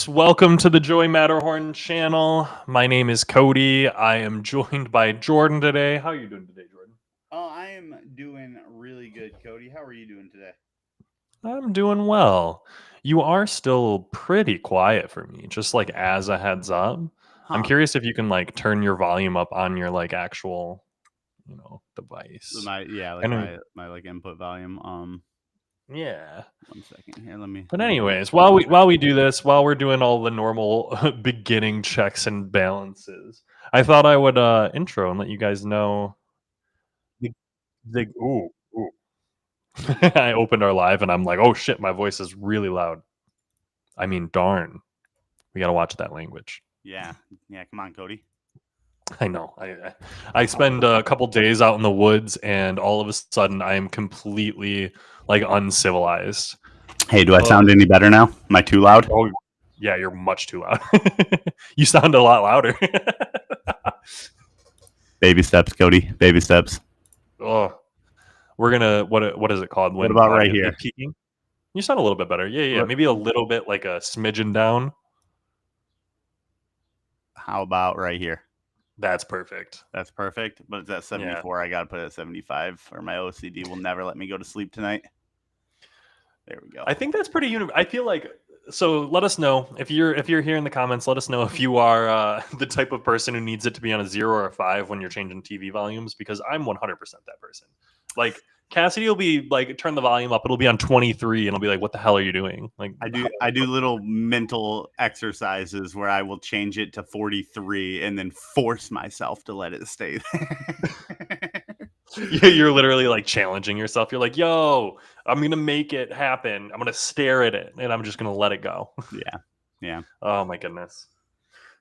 folks. Welcome to the Joey Matterhorn channel. My name is Cody. I am joined by Jordan today. How are you doing today, Jordan? Oh, I am doing really good, Cody. How are you doing today? I'm doing well. You are still pretty quiet for me, just like as a heads up. I'm Huh. curious if you can like turn your volume up on your like actual, device. Like And my like input volume. yeah. 1 second here. Let me But let me do anyways, while we do this, while we're doing all the normal beginning checks and balances, I thought I would intro and let you guys know the ooh. I opened our live and I'm like, oh shit, my voice is really loud. I mean, darn, we gotta watch that language. Yeah. Yeah, come on, Cody. I know. I spend a couple days out in the woods, and all of a sudden, I am completely like uncivilized. Hey, do I Ugh. sound any better now? Am I too loud? Oh, yeah, you're much too loud. You sound a lot louder. Baby steps, Cody. Baby steps. Oh, we're gonna what is it called What when about right audio here? like peaking? You sound a little bit better. Yeah. What Maybe a little bit like a smidgen down. how about right here? That's perfect. That's perfect. But it's at Yeah. 74. I gotta put it at 75 or my OCD will never let me go to sleep tonight. There we go. I think that's pretty I feel like so let us know if you're here in the comments, let us know if you are the type of person who needs it to be on a 0 or a 5 when you're changing TV volumes, because I'm 100% that person. Like Cassidy will be like turn the volume up, it'll be on 23 and I'll be like, what the hell are you doing? Like I do little mental exercises where I will change it to 43 and then force myself to let it stay there. you're literally like challenging yourself. You're like, yo, I'm gonna make it happen. I'm gonna stare at it and I'm just gonna let it go. Yeah. Yeah. Oh my goodness.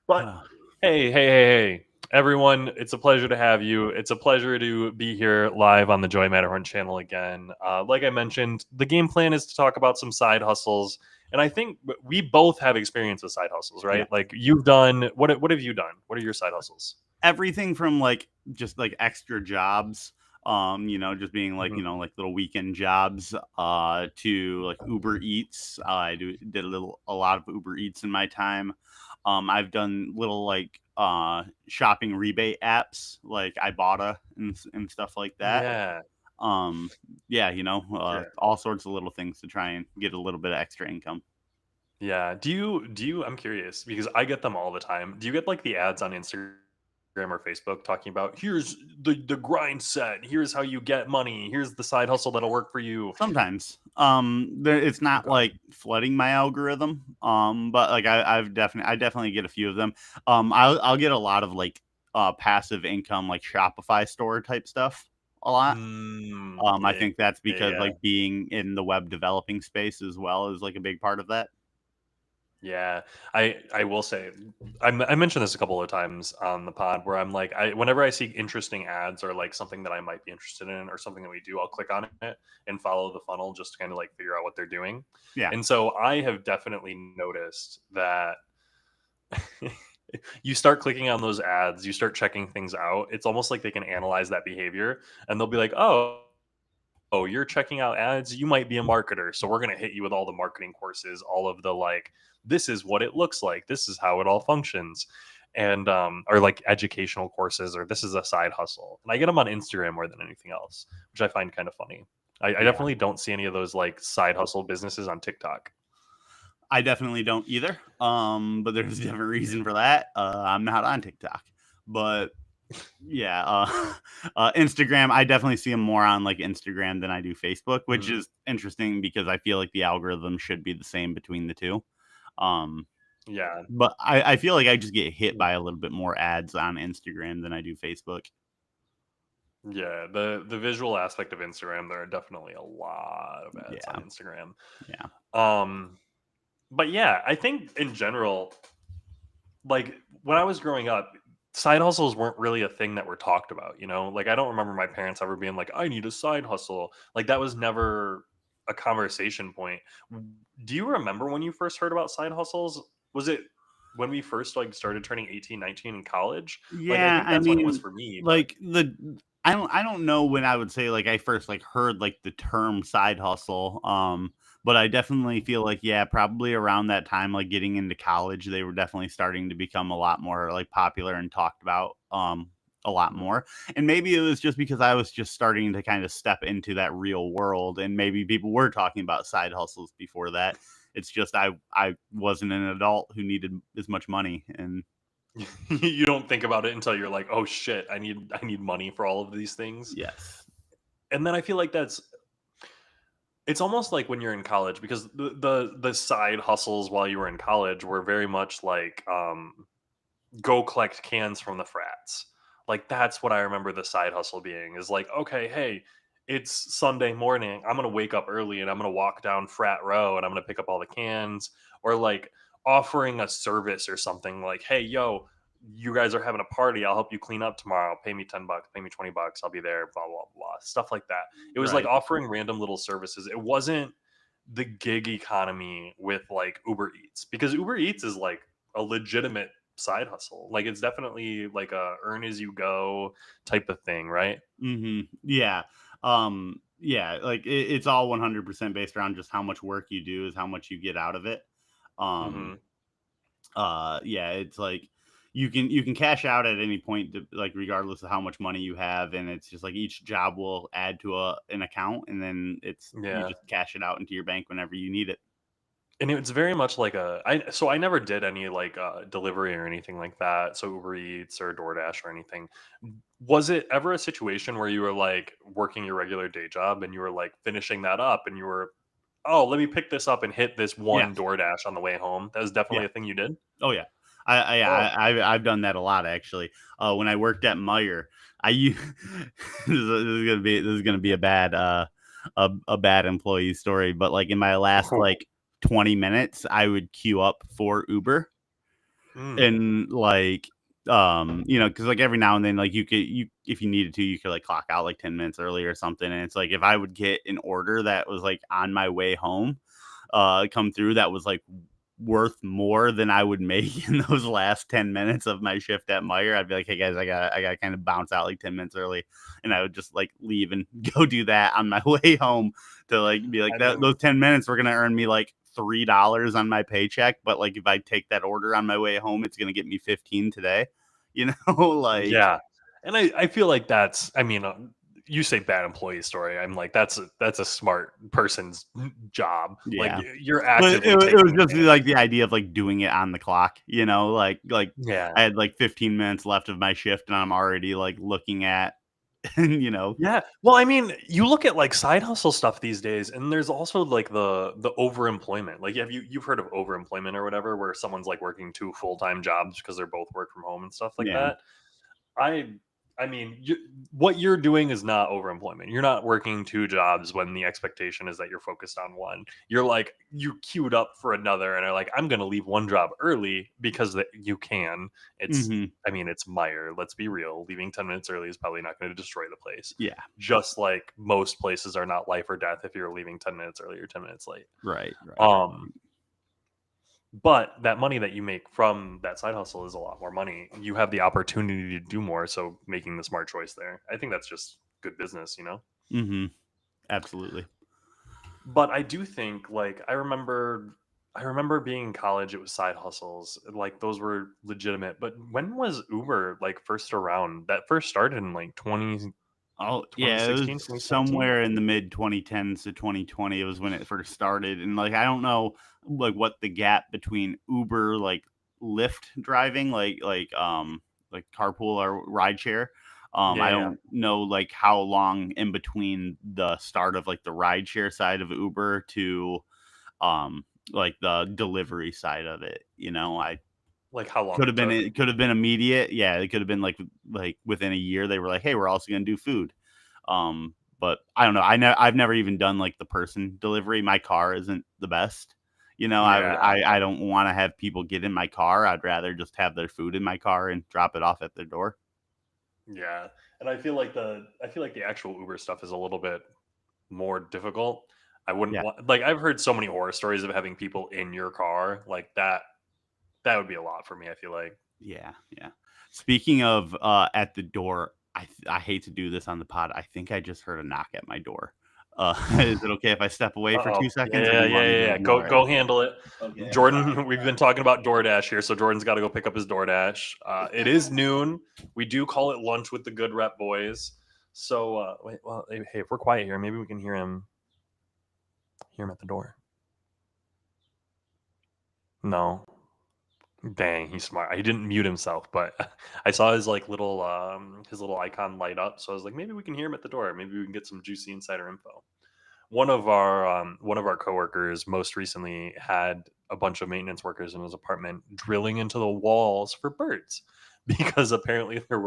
But hey, everyone, it's a pleasure to have you. It's a pleasure to be here live on the Joy Matterhorn channel again. Like I mentioned, the game plan is to talk about some side hustles. And I think we both have experience with side hustles, Yeah. right? Like you've done, what have you done? What are your side hustles? Everything from like just like extra jobs, just being like, Mhm. like little weekend jobs, to like Uber Eats. I did a lot of Uber Eats in my time. I've done little like shopping rebate apps like Ibotta and stuff like that. Yeah. Yeah, Yeah. all sorts of little things to try and get a little bit of extra income. Yeah. Do you I'm curious because I get them all the time. Do you get like the ads on Instagram or Facebook talking about here's the grind set, here's how you get money, here's the side hustle that'll work for you? Sometimes, it's not Okay. like flooding my algorithm, but like I definitely get a few of them. I'll get a lot of like passive income, like Shopify store type stuff a lot. I Yeah, think that's because yeah, like being in the web developing space as well is like a big part of that. yeah. I will say, I mentioned this a couple of times on the pod where I'm like, whenever I see interesting ads or like something that I might be interested in or something that we do, I'll click on it and follow the funnel just to kind of like figure out what they're doing. Yeah, And so I have definitely noticed that you start clicking on those ads, you start checking things out. It's almost like they can analyze that behavior and they'll be like, oh, you're checking out ads, you might be a marketer. So we're going to hit you with all the marketing courses, all of the like, this is what it looks like, this is how it all functions. And, or like educational courses, or this is a side hustle. And I get them on Instagram more than anything else, which I find kind of funny. I yeah. definitely don't see any of those like side hustle businesses on TikTok. I definitely don't either. But there's a different reason for that. I'm not on TikTok, but yeah, Instagram. I definitely see them more on like Instagram than I do Facebook, which Mhm. is interesting because I feel like the algorithm should be the same between the two. Um, Yeah. but I feel like I just get hit by a little bit more ads on Instagram than I do Facebook. Yeah, the visual aspect of Instagram, there are definitely a lot of ads on Yeah, Instagram. yeah, Um, but yeah, I think in general, like when I was growing up, side hustles weren't really a thing that were talked about, you know? Like I don't remember my parents ever being like, I need a side hustle. Like that was never a conversation point. Do you remember when you first heard about side hustles? Was it when we first like started turning 18, 19 in college? Like I yeah. think I that's when it was mean, for me, but like I don't know when I would say like I first like heard like the term side hustle. But I definitely feel like, yeah, probably around that time, like getting into college, they were definitely starting to become a lot more like popular and talked about a lot Mhm. more. And maybe it was just because I was just starting to kind of step into that real world, and maybe people were talking about side hustles before that. It's just I wasn't an adult who needed as much money, and You don't think about it until you're like, "Oh shit, I need money for all of these things." yes. And then I feel like it's almost like when you're in college because the side hustles while you were in college were very much like go collect cans from the frats. Like that's what I remember the side hustle being is like, okay, hey, it's Sunday morning. I'm gonna wake up early and I'm gonna walk down frat row and I'm gonna pick up all the cans, or like offering a service or something like, hey, yo, you guys are having a party. I'll help you clean up tomorrow. Pay me $10, pay me $20. I'll be there. Blah blah blah. Stuff like that. It was like Right. offering random little services. It wasn't the gig economy with like Uber Eats because Uber Eats is like a legitimate side hustle. Like it's definitely like a earn as you go type of thing, right? Yeah. Yeah, like it's all 100% based around just how much work you do is how much you get out of it. Um Hmm. yeah, it's like you can cash out at any point like regardless of how much money you have, and it's just like each job will add to an account, and then it's you Yeah. just cash it out into your bank whenever you need it. And it's very much like I never did any like delivery or anything like that. So Uber Eats or DoorDash or anything. Was it ever a situation where you were like working your regular day job and you were like finishing that up and you were, oh, let me pick this up and hit this one Yes. DoorDash on the way home? That was definitely Yeah. a thing you did. Oh yeah, I yeah, Oh, I've done that a lot actually. When I worked at Meyer, this is gonna be a bad a bad employee story, but like in my last like 20 minutes, I would queue up for Uber, mm, and like because like every now and then like you if you needed to you could like clock out like 10 minutes early or something, and it's like if I would get an order that was like on my way home come through that was like worth more than I would make in those last 10 minutes of my shift at Meyer, I'd be like, hey guys, I gotta kind of bounce out like 10 minutes early. And I would just like leave and go do that on my way home to like be like I that mean, those 10 minutes were gonna earn me like $3 on my paycheck. But like if I take that order on my way home, it's gonna get me 15 today. You know, like yeah, and I feel like that's I mean, you say bad employee story. I'm like that's a smart person's job. Like yeah. you're But actively it was taking just like advantage. the idea of like doing it on the clock, like Yeah. I had like 15 minutes left of my shift and I'm already like looking at, you know, Yeah. Well, I mean, you look at like side hustle stuff these days, and there's also like the overemployment. Like, you've heard of overemployment or whatever, where someone's like working two full-time jobs because they're both work from home and stuff like yeah. that. I I mean, what you're doing is not overemployment. You're not working two jobs when the expectation is that you're focused on one. You're like you queued up for another and are like, I'm going to leave one job early because that you can. It's Hmm. I mean, it's Meyer. Let's be real. Leaving 10 minutes early is probably not going to destroy the place. Yeah. Just like most places are not life or death if you're leaving 10 minutes early or 10 minutes late. Right. Right. Um but that money that you make from that side hustle is a lot more money. You have the opportunity to do more, so making the smart choice there. I think that's just good business, you know? Hmm. Absolutely. But I do think like I remember being in college, it was side hustles. Like those were legitimate. But when was Uber like first around? That first started in like Oh, twenty yeah, it was sixteen, 2017. somewhere in the mid 2010s to 2020. It was when it first started, and like I don't know like what the gap between Uber like Lyft driving, like carpool or rideshare. I Yeah, yeah. don't know like how long in between the start of like the rideshare side of Uber to um like the delivery side of it. I Like how long could have it been took. it could have been immediate. Yeah, it could have been like within a year they were like, "Hey, we're also going to do food." But I don't know. I've never even done like the person delivery. My car isn't the best. Yeah. I don't want to have people get in my car. I'd rather just have their food in my car and drop it off at their door. Yeah. And I feel like the actual Uber stuff is a little bit more difficult. I wouldn't Yeah. want like I've heard so many horror stories of having people in your car like that. That would be a lot for me, I feel like. Yeah, yeah. Speaking of at the door, I hate to do this on the pod. I think I just heard a knock at my door. Is it okay if I step away for 2 Uh-oh. seconds, or do Yeah, you want yeah, me yeah, to yeah. ignore it? Go handle it. Okay, I'm Jordan, we've sorry. been talking about DoorDash here, so Jordan's got to go pick up his DoorDash. It is noon. We do call it lunch with the Good Rep Boys. So wait, well, hey, if we're quiet here, maybe we can hear him at the door. No. Dang, he's smart. He didn't mute himself, but I saw his little icon light up. So I was like, maybe we can hear him at the door. Maybe we can get some juicy insider info. One of our coworkers most recently had a bunch of maintenance workers in his apartment drilling into the walls for birds because apparently there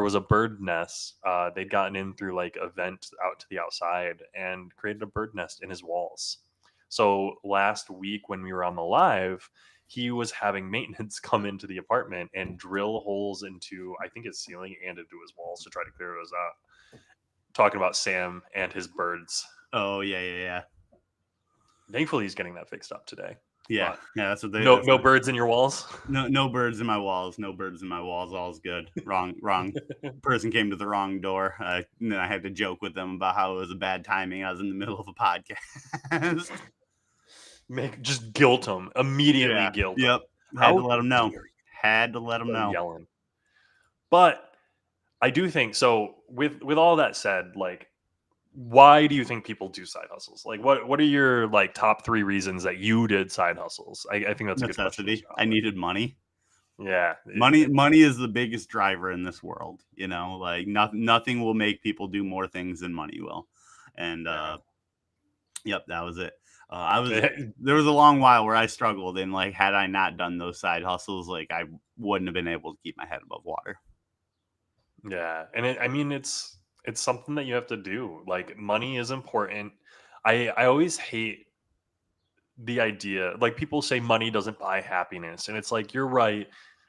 was a bird nest. They'd gotten in through like a vent out to the outside and created a bird nest in his walls. So last week when we were on the live, he was having maintenance come into the apartment and drill holes into, I think, his ceiling and into his walls to try to clear those out. Talking about Sam and his birds. Oh, yeah, yeah, yeah. Thankfully, he's getting that fixed up today. Yeah, But yeah, no birds in your walls. no birds in my walls, no birds in my walls, all's good. Wrong person came to the wrong door, and then I had to joke with them about how it was a bad timing. I was in the middle of a podcast. Just guilt him immediately. Yeah, Guilt him. yep, had to How let them dare know. you Had to let them go know. yelling? But I do think so. With all that said, like, why do you think people do side hustles? Like, what are your like top three reasons that you did side hustles? I think that's a good question to Necessity. start I with. needed money. Yeah, Money is the biggest driver in this world, like nothing will make people do more things than money will. And yeah. yep, that was it. There was a long while where I struggled, and like had I not done those side hustles, like I wouldn't have been able to keep my head above water. Yeah, and I mean it's something that you have to do. Like money is important. I always hate the idea, like people say money doesn't buy happiness, and it's like you're right,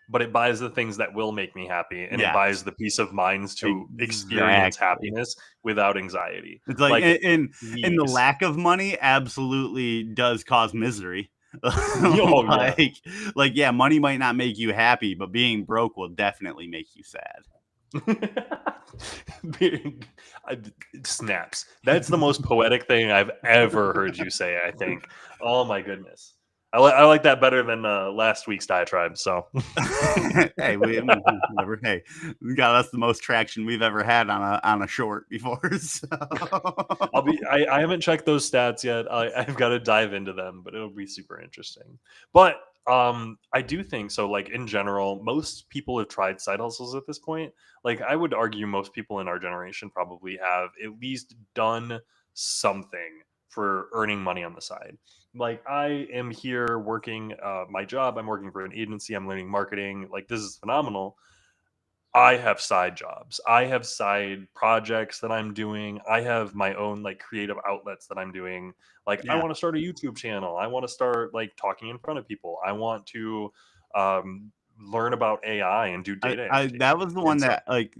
but it buys the things that will make me happy, and it buys Yes, the peace of minds to experience exactly. happiness without anxiety. It's like Like and the peace. lack of money absolutely does cause misery. Oh yeah. like yeah, money might not make you happy, but being broke will definitely make you sad. Being- I- Snaps. That's the most poetic thing I've ever heard you say, I think. Oh my goodness. I like that better than last week's diatribe. So Hey, whatever. Hey, that's the most traction we've ever had on a short before. So. I haven't checked those stats yet. I've got to dive into them, but it'll be super interesting. But I do think so. Like in general, most people have tried side hustles at this point. Like I would argue most people in our generation probably have at least done something for earning money on the side. Like I am here working my job. I'm working for an agency. I'm learning marketing. Like this is phenomenal. I have side jobs. I have side projects that I'm doing. I have my own like creative outlets that I'm doing. Like I Yeah, want to start a YouTube channel. I want to start like talking in front of people. I want to um, learn about AI and do data I that annotation. was the one And so that like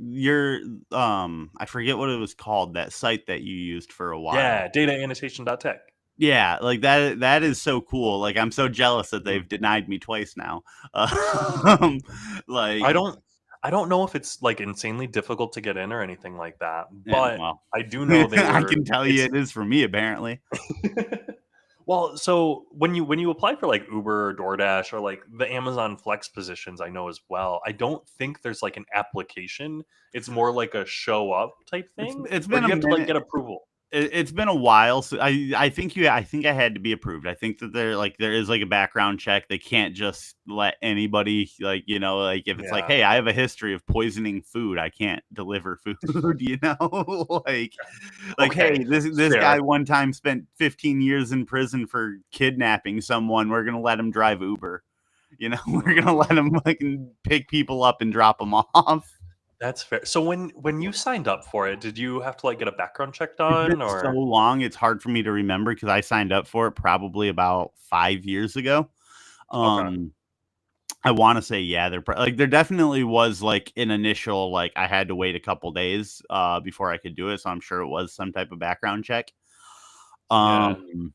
I forget what it was called, that site that you used for a while. yeah, data annotation.tech. Yeah, like that is so cool. Like I'm so jealous that Mhm. they've denied me twice now. Um, like I don't I don't know if it's like insanely difficult to get in or anything like that, yeah, but well, I do know I can tell you it's it is for me apparently. well, so when you apply for like Uber or DoorDash or like the Amazon Flex positions, I know as well. I don't think there's like an application. It's more like a show up type thing, It's or been do a you have to like minute. get approval? It's been a while, so I think I had to be approved. I think that there is like a background check. They can't just let anybody, like, like if it's like, Yeah. hey, I have a history of poisoning food, I can't deliver food. Like hey, Okay. this guy Fair. one time spent 15 years in prison for kidnapping someone. We're gonna let him drive Uber. We're gonna let him Mm, fucking pick people up and drop them off. that's fair. So when you signed up for it, did you have to like get a background check It's been done so or long, it's hard for me to remember because I signed up for it probably about 5 years ago. okay. Um, I wanna say, yeah, there definitely was, like, an initial, like, I had to wait a couple days, before I could do it, so I'm sure it was some type of background check. Yeah. Um,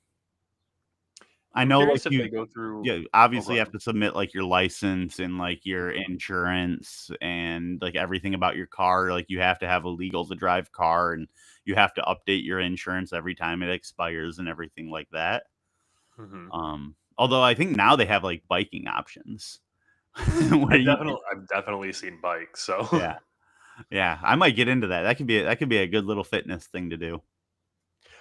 I I'm know, like, curious if they go through. yeah, Oh, go obviously you have ahead. to submit, like, your license and, like, your Mhm. insurance and, like, everything about your car, like, you have to have a legal to drive car, and you have to update your insurance every time it expires and everything like that. Mhm. Although I think now they have, like, biking options where you can. I've definitely seen bikes. So, Yeah, yeah, I might get into that. That could be a good little fitness thing to do.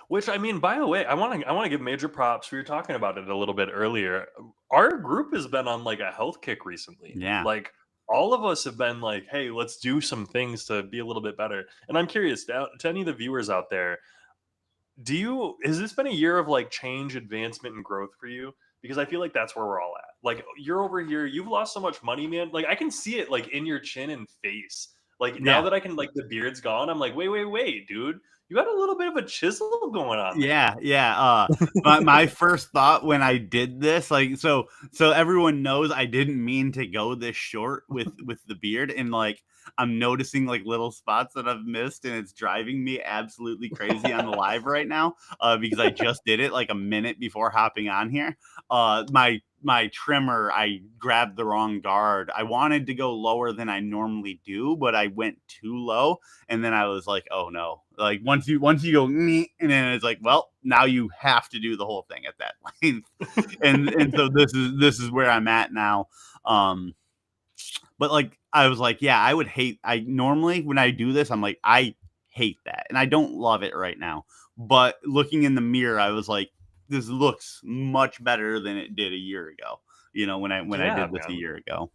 which I mean, by the way, I want to give major props. We were talking about it a little bit earlier. Our group has been on like a health kick recently. Yeah. Like all of us have been like, hey, let's do some things to be a little bit better. And I'm curious to any of the viewers out there, do you has this been a year of like change, advancement, and growth for you? Because I feel like that's where we're all at. Like you're over here, you've lost so much money, man. Like I can see it like in your chin and face. Like now Yeah. that I can like the beard's gone, I'm like, wait, dude. You got a little bit of a chisel going on Yeah, there. yeah, my first thought when I did this, like, so everyone knows I didn't mean to go this short with the beard, and, like, I'm noticing, like, little spots that I've missed, and it's driving me absolutely crazy on the live right now, because I just did it, like, a minute before hopping on here. My trimmer, I grabbed the wrong guard. I wanted to go lower than I normally do, but I went too low, and then I was like, "Oh no!" Like once you go, "Meh," and then it's like, well, now you have to do the whole thing at that length, and so this is where I'm at now. Um, but like I was like, yeah, I would hate. I normally when I do this, I'm like, I hate that, and I don't love it right now. But looking in the mirror, I was like, this looks much better than it did a year ago. When I Yeah, did this a man. year ago.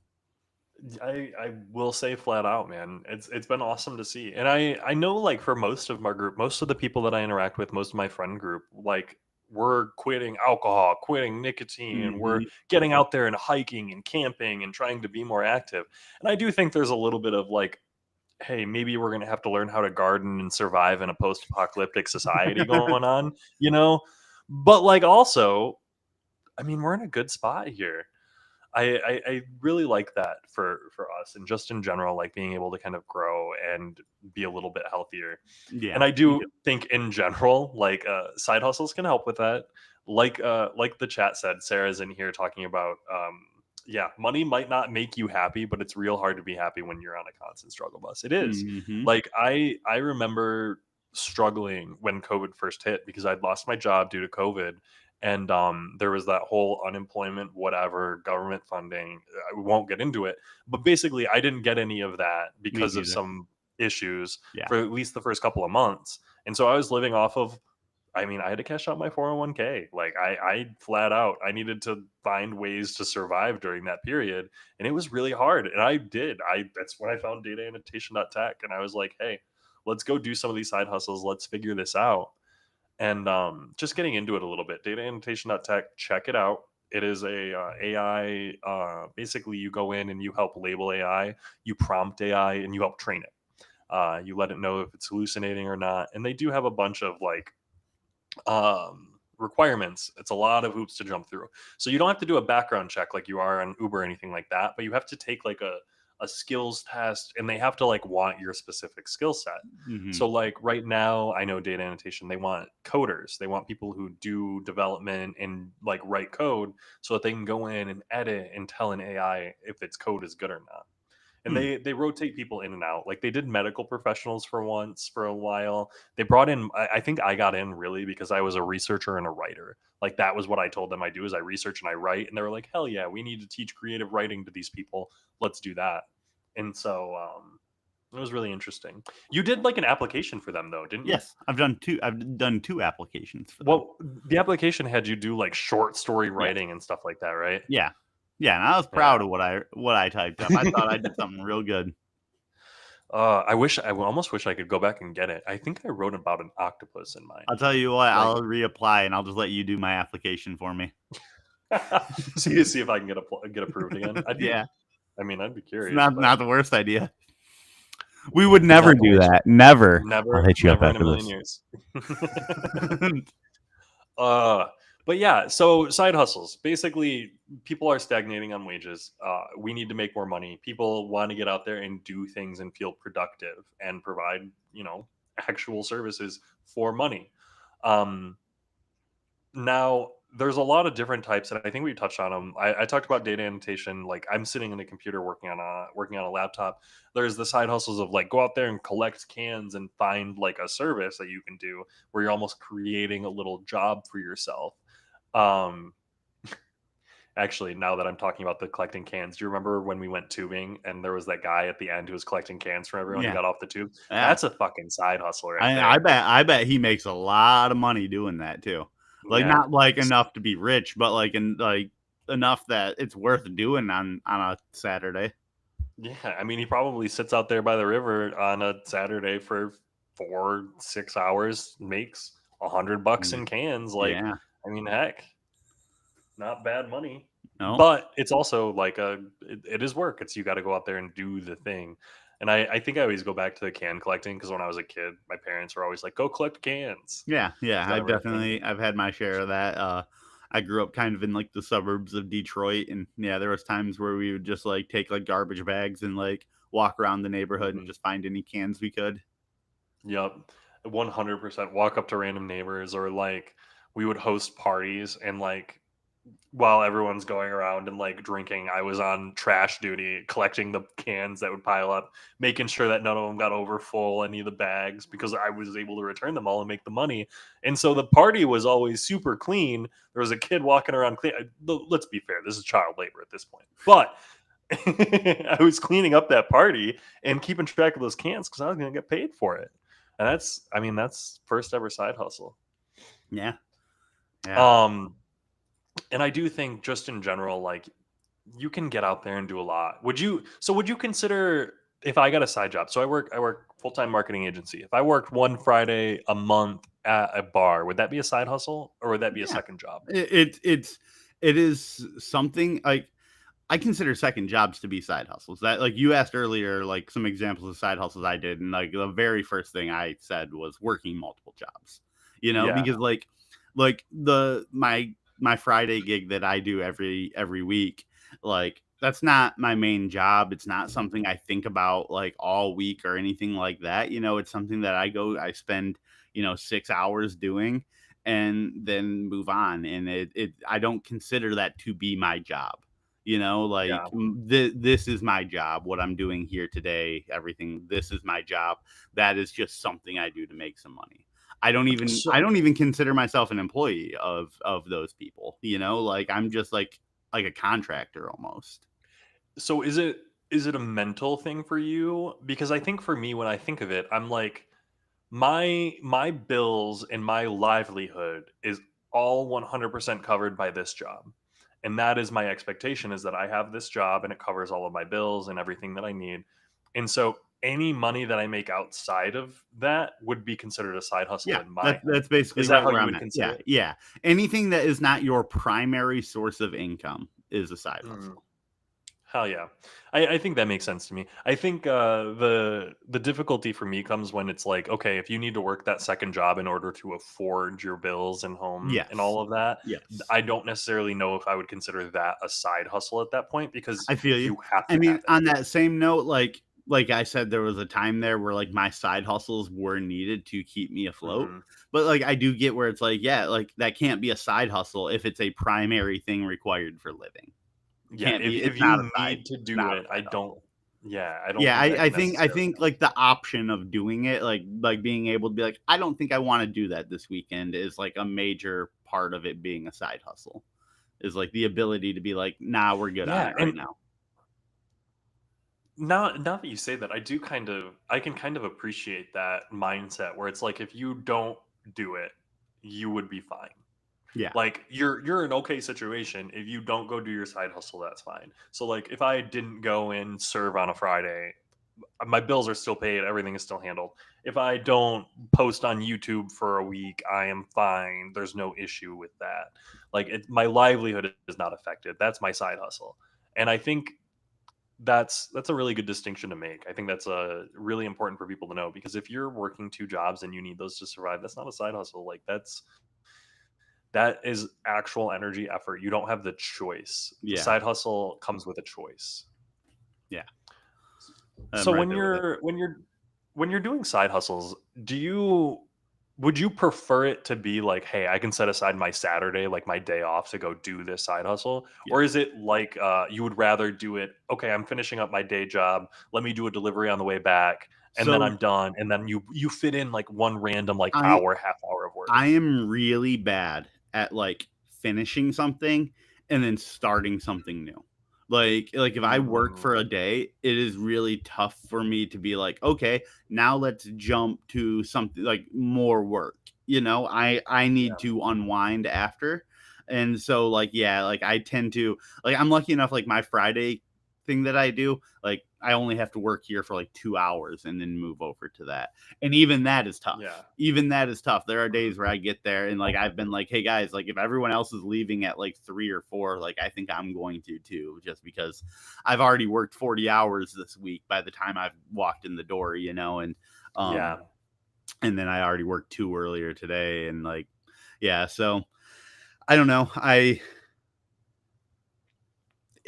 I will say flat out, man. It's been awesome to see. And I know like for most of my group, most of the people that I interact with, most of my friend group, like we're quitting alcohol, quitting nicotine, we're Hmm. getting out there and hiking and camping and trying to be more active. And I do think there's a little bit of like, hey, maybe we're gonna have to learn how to garden and survive in a post-apocalyptic society going on, you know? But like also, I mean, we're in a good spot here. I really like that for us and just in general, like being able to kind of grow and be a little bit healthier. And Yeah, I me too. do think in general, like side hustles can help with that. Like the chat said, Sarah's in here talking about yeah, money might not make you happy, but it's real hard to be happy when you're on a constant struggle bus. It is. Hmm. Like I remember struggling when COVID first hit because I'd lost my job due to COVID and there was that whole unemployment whatever government funding. I won't get into it, but basically I didn't get any of that Me because of neither. some issues Yeah. for at least the first couple of months. And so I was living off of, I mean, I had to cash out my 401k. Like I flat out, I needed to find ways to survive during that period. And it was really hard. And I did. That's when I found data annotation.tech. And I was like, hey, let's go do some of these side hustles. Let's figure this out. And just getting into it a little bit, data annotation.tech, check it out. It is a AI. Basically, you go in and you help label AI, you prompt AI, and you help train it. You let it know if it's hallucinating or not. And they do have a bunch of like requirements. It's a lot of hoops to jump through. So you don't have to do a background check like you are on Uber or anything like that, but you have to take like a skills test and they have to like want your specific skill set. Hmm. So like right now, I know data annotation, they want coders. They want people who do development and like write code so that they can go in and edit and tell an AI if its code is good or not. And Hmm. they rotate people in and out. Like they did medical professionals for once for a while. They brought in. I think I got in really because I was a researcher and a writer. Like that was what I told them I do is I research and I write. And they were like, hell yeah, we need to teach creative writing to these people. Let's do that. And so it was really interesting. You did like an application for them though, didn't you? Yes, I've done two applications for them. Well, the application had you do like short story Yes. writing and stuff like that, right? Yeah. Yeah, and I was Yeah. proud of what I typed up. I thought I did something real good. I almost wish I could go back and get it. I think I wrote about an octopus in mine. I'll tell you what, Like I'll reapply and I'll just let you do my application for me. see if I can get approved again. I'd be. Yeah. I mean, I'd be It's curious, not but not the worst idea. We would we'll never definitely do hit you. that. Never. I'll Never, hit you up never in a after million this. years. uh, but yeah, so side hustles. Basically, people are stagnating on wages. We need to make more money. People want to get out there and do things and feel productive and provide, actual services for money. Um, Now, there's a lot of different types, and I think we touched on them. I talked about data annotation. Like I'm sitting in a computer working on a laptop. There's the side hustles of like go out there and collect cans and find like a service that you can do where you're almost creating a little job for yourself. Um, Actually, now that I'm talking about the collecting cans, do you remember when we went tubing and there was that guy at the end who was collecting cans from everyone who Yeah, got off the tube? yeah. That's a fucking side hustle right I there. bet he makes a lot of money doing that too. Like Yeah. not like enough to be rich, but like enough that it's worth doing on a Saturday. Yeah, I mean, he probably sits out there by the river on a Saturday for 4, 6 hours, makes $100 Mm, in cans. Like, yeah. I mean, heck, not bad money. No. But it's also like it is work. It's you got to go out there and do the thing. And I think I always go back to the can collecting because when I was a kid, my parents were always like, "Go collect cans." Yeah, yeah. Is that ever a thing? I've had my share of that. I grew up kind of in like the suburbs of Detroit, and yeah, there was times where we would just like take like garbage bags and like walk around the neighborhood and Hmm. just find any cans we could. Yep. 100% walk up to random neighbors or like we would host parties and like while everyone's going around and like drinking, I was on trash duty collecting the cans that would pile up, making sure that none of them got over full any of the bags because I was able to return them all and make the money. And so the party was always super clean. There was a kid walking around clean. Let's be fair, this is child labor at this point. But I was cleaning up that party and keeping track of those cans because I was going to get paid for it. And that's, I mean, that's first ever side hustle. Yeah, yeah, Um, and I do think just in general, like you can get out there and do a lot. Would you consider if I got a side job? So I work full-time marketing agency. If I worked one Friday a month at a bar, would that be a side hustle or would that be a yeah. second job? It is something like I consider second jobs to be side hustles. That like you asked earlier, like some examples of side hustles I did, and like the very first thing I said was working multiple jobs. You know, Yeah. because like the my Friday gig that I do every week, like that's not my main job. It's not something I think about like all week or anything like that. You know, it's something that I spend, 6 hours doing and then move on. And I don't consider that to be my job. Yeah. This is my job. What I'm doing here today, everything. This is my job. That is just something I do to make some money. I So don't even consider myself an employee of those people. Like I'm just like a contractor almost. so is it a mental thing for you? Because I think for me when I think of it, I'm like my bills and my livelihood is all 100% covered by this job. And that is my expectation is that I have this job and it covers all of my bills and everything that I need. And so any money that I make outside of that would be considered a side hustle Yeah, in my head. that's basically Is that right how where you I'm would at. consider Yeah, it? yeah. Anything that is not your primary source of income is a side Mm, hustle. hell yeah. I think that makes sense to me. I think the difficulty for me comes when it's like, okay, if you need to work that second job in order to afford your bills and home and Yes. all of that, Yes. I don't necessarily know if I would consider that a side hustle at that point because I feel you. you have I to mean, have it. on that same note, like I said, there was a time there where like my side hustles were needed to keep me afloat. Hmm. But like I do get where it's like, yeah, like that can't be a side hustle if it's a primary thing required for living. It Yeah, can't be. if It's not a you side. need to It's do not a it, I side don't. hustle. Yeah, I don't Yeah, think that I necessarily think like counts. the option of doing it, like being able to be like, I don't think I want to do that this weekend is like a major part of it being a side hustle. Is like the ability to be like, nah, we're good on Yeah, it right and now. now that you say that, I can kind of appreciate that mindset where it's like if you don't do it, you would be fine. Yeah. Like you're an okay situation. If you don't go do your side hustle, that's fine. So like if I didn't go and serve on a Friday, my bills are still paid, everything is still handled. If I don't post on YouTube for a week, I am fine. There's no issue with that. Like my livelihood is not affected. That's my side hustle. And I think that's a really good distinction to make. I think that's really important for people to know because if you're working two jobs and you need those to survive, that's not a side hustle. Like that is actual energy effort. You don't have the choice. The Yeah. side hustle comes with a choice. Yeah. I'm So right there with it. when you're doing side hustles, do you would you prefer it to be like, hey, I can set aside my Saturday, like my day off to go do this side hustle? Yeah. Or is it like you would rather do it, okay, I'm finishing up my day job, let me do a delivery on the way back, and then So I'm done. And then you fit in like one random like I hour, half hour of work. I am really bad at like finishing something and then starting something new. Like if I work Mm, for a day, it is really tough for me to be like, okay, now let's jump to something like more work. I need yeah. to unwind after. And so like yeah, like I tend to like I'm lucky enough like my Friday thing that I do, like I only have to work here for like 2 hours and then move over to that. And even that is tough. Yeah. Even that is tough. There are days Mhm. where I get there and like I've been like, hey guys, like if everyone else is leaving at like 3 or 4, like I think I'm going to too, just because I've already worked 40 hours this week by the time I've walked in the door, um Yeah. and then I already worked 2 earlier today and like yeah, so I don't know. I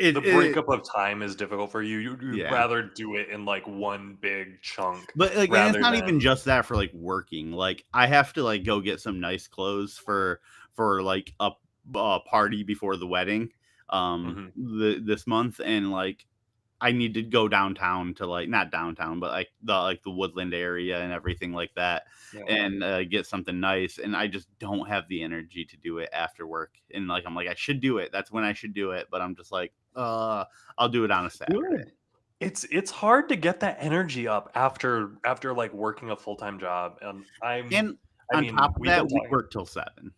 The it breakup of time is difficult for you. You'd yeah. rather do it in like one big chunk But like, and it's rather not even than just that for like working. Like, I have to like go get some nice clothes for like a party before the wedding, Mhm. this month, and like I need to go downtown to like not downtown, but like the Woodland area and everything like that, Yeah. and get something nice. And I just don't have the energy to do it after work. And like I'm like I should do it. That's when I should do it. But I'm just like, I'll do it on a Saturday. Good. It's hard to get that energy up after like working a full-time job, and And I on mean, top of we've been that, we talking. work till 7.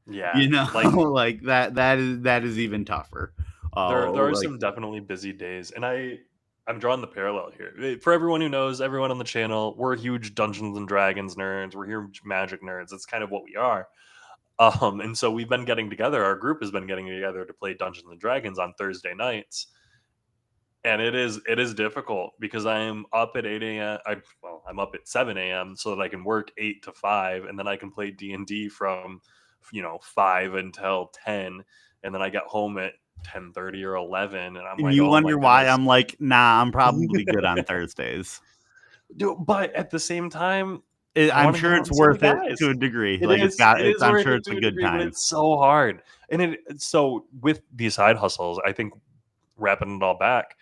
Yeah, like Like that is even tougher. there are Like some definitely busy days, and I'm drawing the parallel here. For everyone who knows, everyone on the channel, we're huge Dungeons and Dragons nerds. We're huge Magic nerds. It's kind of what we are. And so we've been getting together. Our group has been getting together to play Dungeons and Dragons on Thursday nights, and it is difficult because I'm up at 8 a.m. I'm up at 7 a.m. so that I can work 8 to 5, and then I can play D&D from 5 until 10, and then I get home at 10:30 or 11, and I'm and like, you oh my wonder why goodness. I'm like, nah, I'm probably good on Thursdays. But at the same time, I I'm want to hang sure out it's and see the worth it guys. to a degree. It Like is it is I'm worth sure it it's to a a good degree, but time. it's so hard. And so with these side hustles, I think wrapping it all back,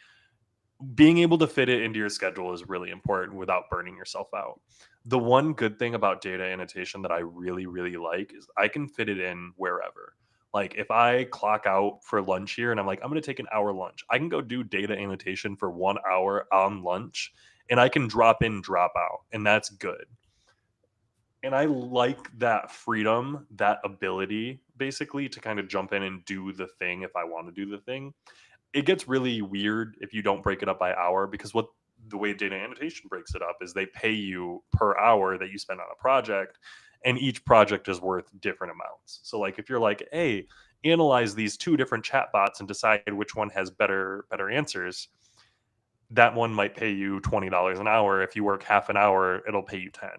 being able to fit it into your schedule is really important without burning yourself out. The one good thing about data annotation that I really, really like is I can fit it in wherever. Like if I clock out for lunch here and I'm like, I'm going to take an hour lunch, I can go do data annotation for 1 hour on lunch, and I can drop in, drop out. And that's good. And I like that freedom, that ability basically to kind of jump in and do the thing if I want to do the thing. It gets really weird if you don't break it up by hour, because what the way data annotation breaks it up is they pay you per hour that you spend on a project, and each project is worth different amounts. So like if you're like, hey, analyze these two different chatbots and decide which one has better answers, that one might pay you $20 an hour. If you work half an hour, it'll pay you 10.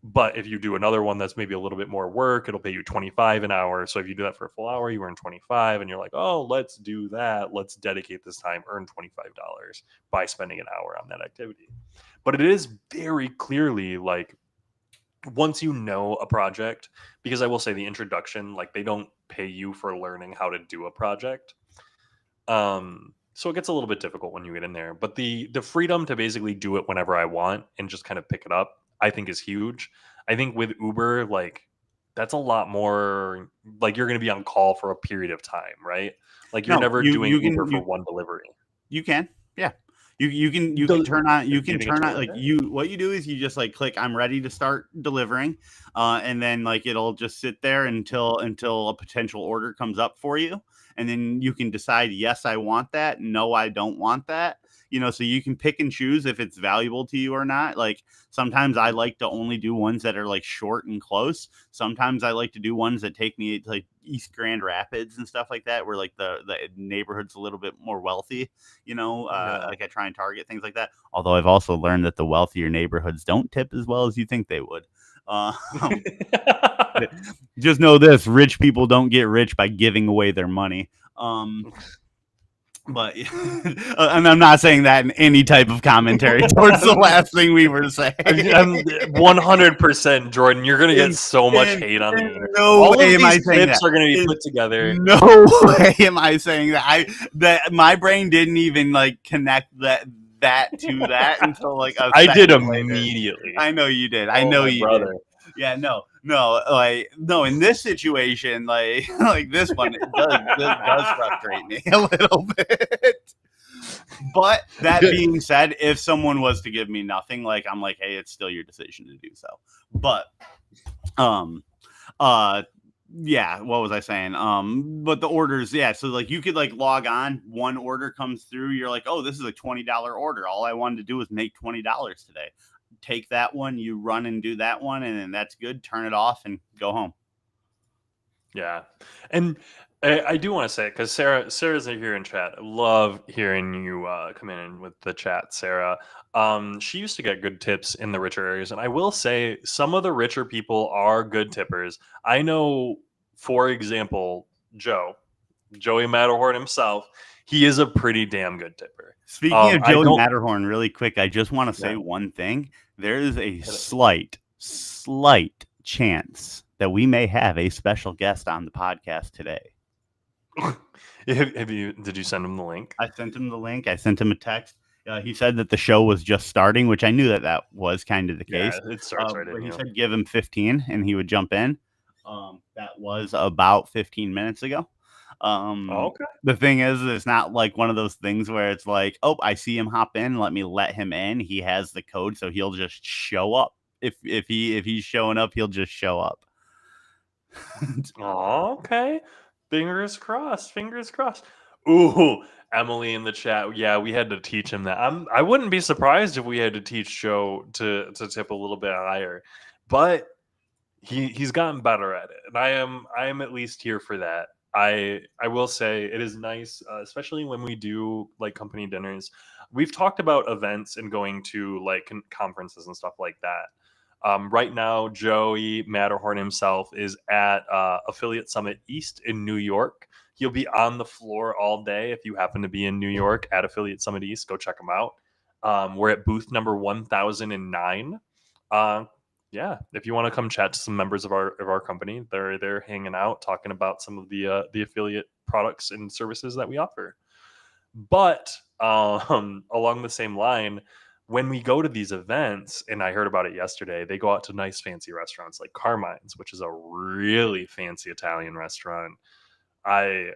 But if you do another one that's maybe a little bit more work, it'll pay you 25 an hour. So if you do that for a full hour, you earn 25, and you're like, oh, let's do that. Let's dedicate this time, earn $25 by spending an hour on that activity. But it is very clearly like once you know a project, because I will say the introduction, like they don't pay you for learning how to do a project. So it gets a little bit difficult when you get in there. But the freedom to basically do it whenever I want and just kind of pick it up, I think is huge. I think with Uber, like that's a lot more like you're going to be on call for a period of time, right? Like you're No, never you doing you Uber can for one delivery. you can. Yeah. You can Do turn on like okay. you what you do is you just like click I'm ready to start delivering, and then like it'll just sit there until a potential order comes up for you, and then you can decide yes I want that, no I don't want that. So you can pick and choose if it's valuable to you or not. Like sometimes I like to only do ones that are like short and close. Sometimes I like to do ones that take me to like East Grand Rapids and stuff like that, where like the neighborhood's a little bit more wealthy. Yeah. Like I try and target things like that. Although I've also learned that the wealthier neighborhoods don't tip as well as you think they would. Um, just know this: rich people don't get rich by giving away their money. Um, But and I'm not saying that in any type of commentary towards the last thing we were saying. I'm 100%, Jordan. You're gonna get so much hate on In me. no All way of am these I saying clips that. are gonna be In put together. no way am I saying that. That my brain didn't even like connect that to that until like a I did second later. immediately. I know you did. I Oh, know my you did. brother. Yeah, no, like no. In this situation, like like this one, this does frustrate me a little bit. But that being said, if someone was to give me nothing, like I'm like, hey, it's still your decision to do so. But uh yeah, what was I saying? But the orders, yeah, so like you could like log on, one order comes through, you're like, oh, this is a $20 order. All I wanted to do was make $20 today. Take that one, you run and do that one, and then that's good. Turn it off and go home. Yeah, and I do want to say, because Sarah's here in chat. I love hearing you come in with the chat, Sarah. She used to get good tips in the richer areas, and I will say some of the richer people are good tippers. I know, for example, Joey Matterhorn himself. He is a pretty damn good tipper. Speaking of I Joey don't. Matterhorn, really quick, I just want to Yeah, say one thing. There is a hit it. slight chance that we may have a special guest on the podcast today. Did you send him the link? I sent him the link. I sent him a text. He said that the show was just starting, which I knew that was kind of the Yeah, case. it starts right But in he you. said give him 15 and he would jump in. That was about 15 minutes ago. Oh, okay. The thing is, it's not like one of those things where it's like, oh, I see him hop in. Let me let him in. He has the code, so he'll just show up. If he's showing up, he'll just show up. Oh, okay. Fingers crossed. Fingers crossed. Ooh, Emily in the chat. Yeah, we had to teach him that. I wouldn't be surprised if we had to teach Joe to tip a little bit higher, but he's gotten better at it, and I am at least here for that. I will say it is nice, especially when we do like company dinners. We've talked about events and going to like conferences and stuff like that. Right now, Joey Matterhorn himself is at Affiliate Summit East in New York. He'll be on the floor all day. If you happen to be in New York at Affiliate Summit East, go check him out. We're at booth number 1009. Uh, yeah, if you want to come chat to some members of our company, they're hanging out talking about some of the affiliate products and services that we offer. But along the same line, when we go to these events, and I heard about it yesterday, they go out to nice fancy restaurants like Carmine's, which is a really fancy Italian restaurant. I've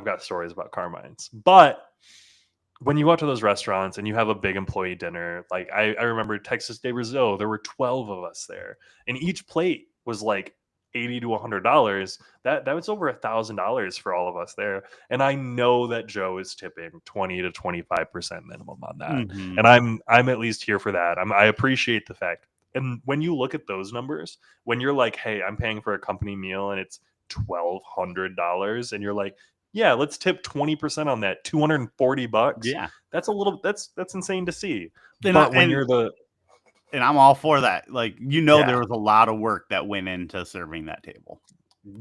got stories about Carmine's. But when you go out to those restaurants and you have a big employee dinner, like I remember Texas de Brazil, there were 12 of us there, and each plate was like $80 to $100. That was over $1,000 for all of us there. And I know that Joe is tipping 20 to 25% minimum on that. Mm-hmm. And I'm at least here for that. I appreciate the fact. And when you look at those numbers, when you're like, hey, I'm paying for a company meal and it's $1,200, and you're like, yeah, let's tip 20% on that, $240. Yeah, That's insane to see. and But when you're the and I'm all for that. Like, there yeah. was a lot of work that went into serving that table.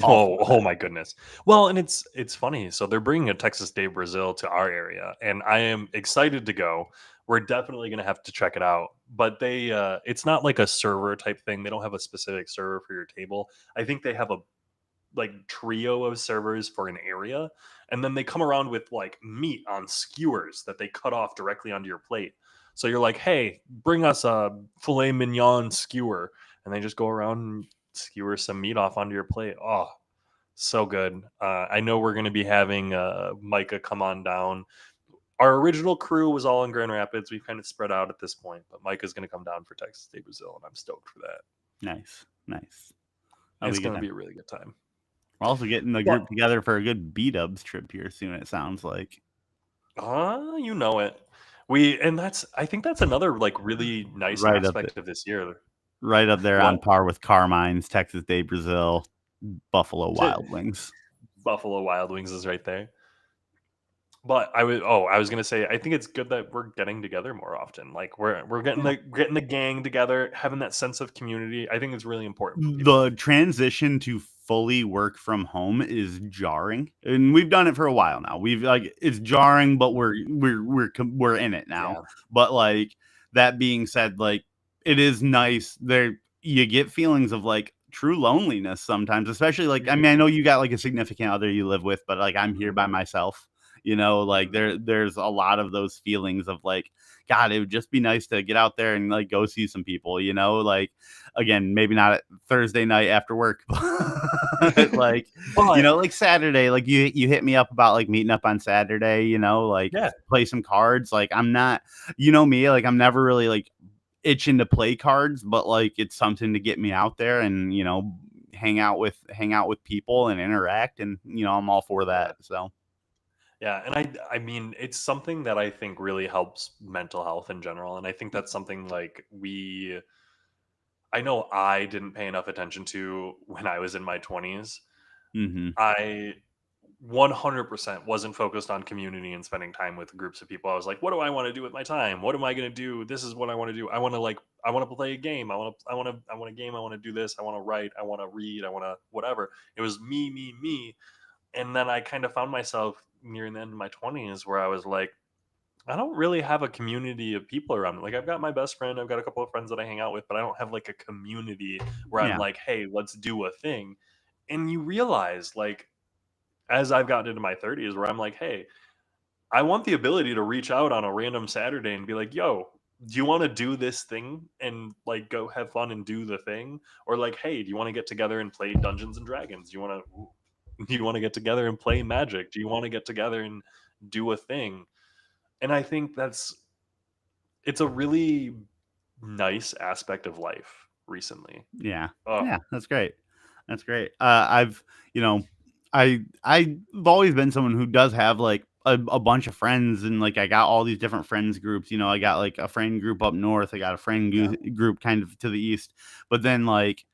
All for Oh my goodness. Well, and it's funny. So they're bringing a Texas de Brazil to our area, and I am excited to go. We're definitely going to have to check it out. But it's not like a server type thing. They don't have a specific server for your table. I think they have a like trio of servers for an area, and then they come around with like meat on skewers that they cut off directly onto your plate. So you're like, hey, bring us a filet mignon skewer, and they just go around and skewer some meat off onto your plate. Oh, so good. I know we're going to be having Micah come on down. Our original crew was all in Grand Rapids. We've kind of spread out at this point, but Micah's going to come down for Texas de Brazil, and I'm stoked for that. Nice. It's going to be a really good time. We're also getting the group together for a good B-dubs trip here soon, it sounds like. You know it. I think that's another like really nice aspect of this year. Right up there on par with Carmine's, Texas de Brazil, Buffalo Wild Wings. Buffalo Wild Wings is right there. But I was gonna say, I think it's good that we're getting together more often. Like we're getting the gang together, having that sense of community. I think it's really important. The transition to fully work from home is jarring, and we've done it for a while now. We've like it's jarring, but we're in it now. Yeah. But like that being said, like it is nice there. You get feelings of like true loneliness sometimes, especially like I mean, I Mhm. know you got like a significant other you live with, but like I'm here by Mhm. myself. You know, like Mhm. there's a lot of those feelings of like, God, it would just be nice to get out there and like go see some people, you know, like again, maybe not at Thursday night after work, but like, you But know, like Saturday, like you hit me up about like meeting up on Saturday, you know, like yeah. play some cards. Like I'm not, you know me, like I'm never really like itching to play cards, but like it's something to get me out there and, you know, hang out with people and interact and, you know, I'm all for Yeah. that. So, Yeah, and I mean, it's something that I think really helps mental health in general, and I think that's something like I know I didn't pay enough attention to when I was in my 20s. mhm. I 100% wasn't focused on community and spending time with groups of people. I was like, what do I want to do with my time? What am I going to do? This is what I want to do. I want to play a game. I want a game. I want to do this. I want to write. I want to read. I want to whatever. It was me, me, me. And then I kind of found myself near the end of my 20s where I was like, I don't really have a community of people around me. Like I've got my best friend, I've got a couple of friends that I hang out with, but I don't have like a community where I'm Yeah. like, hey, let's do a thing. And you realize like as I've gotten into my 30s where I'm like, hey, I want the ability to reach out on a random Saturday and be like, yo, do you want to do this thing and like go have fun and do the thing? Or like, hey, do you want to get together and play Dungeons and Dragons? Do you want to do you want to get together and play Magic? Do you want to get together and do a thing? And I think it's a really nice aspect of life recently. Yeah. Oh, Yeah, that's great. That's great. I've, you know, I've always been someone who does have like a bunch of friends and like I got all these different friends groups. You know, I got like a friend group up north. I got a yeah. group kind of to the east. But then like